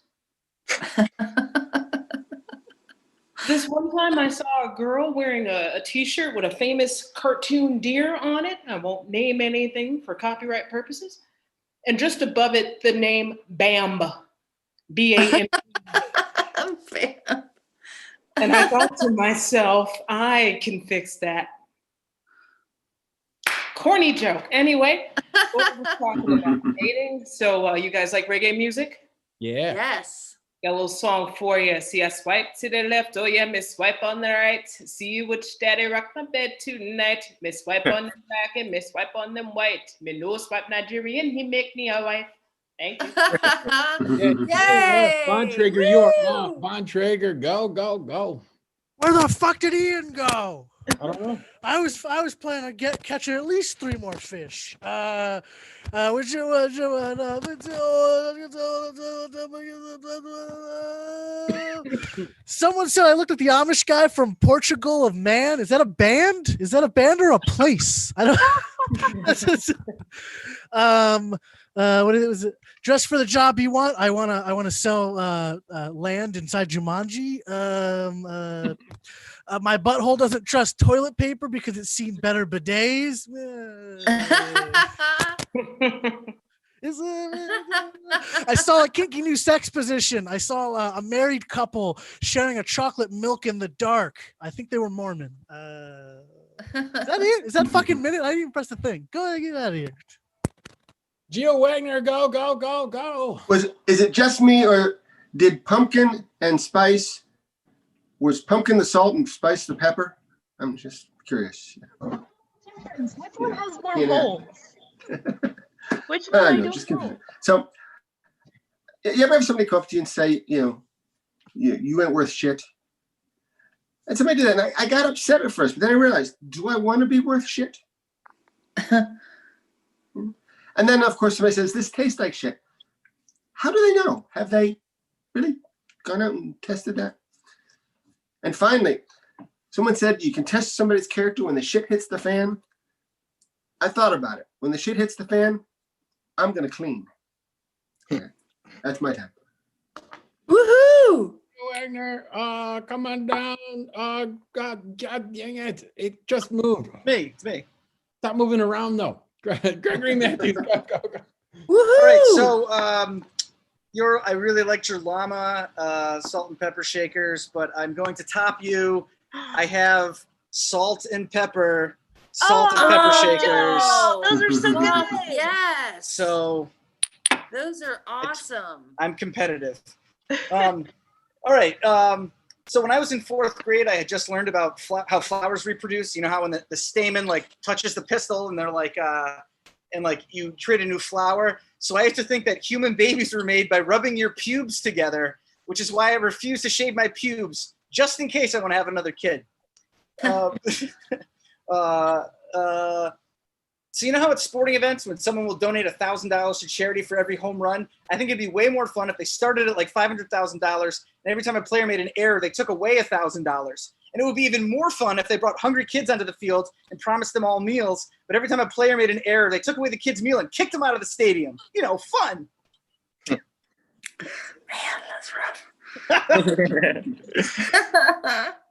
This one time I saw a girl wearing a t-shirt with a famous cartoon deer on it. I won't name anything for copyright purposes. And just above it, the name BAM, B-A-M. And I thought to myself, I can fix that. Corny joke. Anyway, what was talking about dating? So you guys like reggae music? Yeah. Yes. Got a little song for you. See, I swipe to the left. Oh yeah, me swipe on the right. See which daddy rock my bed tonight. Me swipe on the black and me swipe on them white. Me no swipe Nigerian. He make me a wife. Thank you. Yay! Von Traeger, you are off. Von Traeger, go. Where the fuck did Ian go? I don't know. I was planning on catching at least 3 more fish. Someone said I looked at the Amish guy from Portugal of Man. Is that a band? Is that a band or a place? I don't. What is it? Dress for the job you want. I wanna sell land inside Jumanji. My butthole doesn't trust toilet paper because it's seen better bidets. I saw a kinky new sex position. I saw a married couple sharing a chocolate milk in the dark. I think they were Mormon. Is that it? Is that fucking minute? I didn't even press the thing. Go ahead, get out of here. Gio Wagner, go, go, go, go. Is it just me, or did pumpkin and spice? Was pumpkin the salt and spice the pepper? I'm just curious. Which one has more You know. holes? Which I one? I know, don't just know. confused. So, you ever have somebody come up to you and say, you ain't worth shit? And somebody did that, and I got upset at first, but then I realized, do I want to be worth shit? And then, of course, somebody says, this tastes like shit. How do they know? Have they really gone out and tested that? And finally, someone said you can test somebody's character when the shit hits the fan. I thought about it. When the shit hits the fan, I'm going to clean. That's my time. Woohoo! Wagner, come on down. God dang it. It just moved. It's me. Stop moving around though. Gregory Matthews, go, go, go. All right, so I really liked your llama salt and pepper shakers, but I'm going to top you. I have salt and pepper shakers. Those are so good. Yes. So Those are awesome. I'm competitive. All right. So when I was in 4th grade, I had just learned about how flowers reproduce. You know how when the stamen like touches the pistil and they're like, and like you create a new flower. So I used to think that human babies were made by rubbing your pubes together, which is why I refuse to shave my pubes just in case I want to have another kid. So you know how at sporting events when someone will donate $1,000 to charity for every home run? I think it'd be way more fun if they started at like $500,000 and every time a player made an error, they took away $1,000. And it would be even more fun if they brought hungry kids onto the field and promised them all meals. But every time a player made an error, they took away the kid's meal and kicked them out of the stadium. You know, fun. Man, that's rough.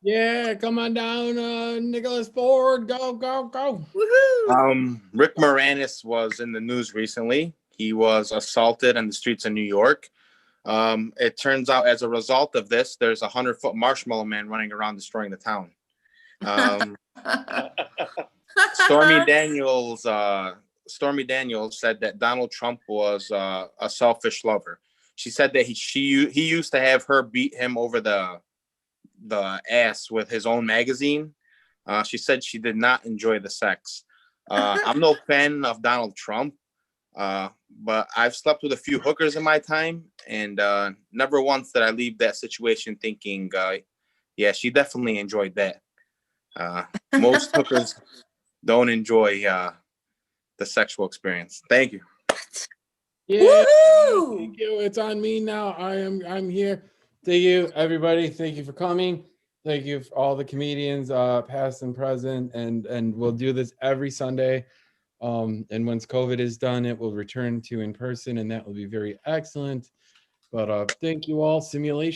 Yeah, come on down, Nicholas Ford. Go, go, go. Woohoo! Rick Moranis was in the news recently. He was assaulted in the streets of New York. It turns out as a result of this, there's a 100-foot marshmallow man running around destroying the town. Stormy Daniels said that Donald Trump was a selfish lover. She said that he used to have her beat him over the ass with his own magazine. She said she did not enjoy the sex. I'm no fan of Donald Trump, but I've slept with a few hookers in my time, and never once did I leave that situation thinking, yeah, she definitely enjoyed that. Most hookers don't enjoy the sexual experience. Thank you. Yeah, thank you. It's on me now. I'm here. Thank you, everybody. Thank you for coming. Thank you for all the comedians, past and present, and we'll do this every Sunday. And once COVID is done, it will return to in person, and that will be very excellent. But thank you all. Simulation.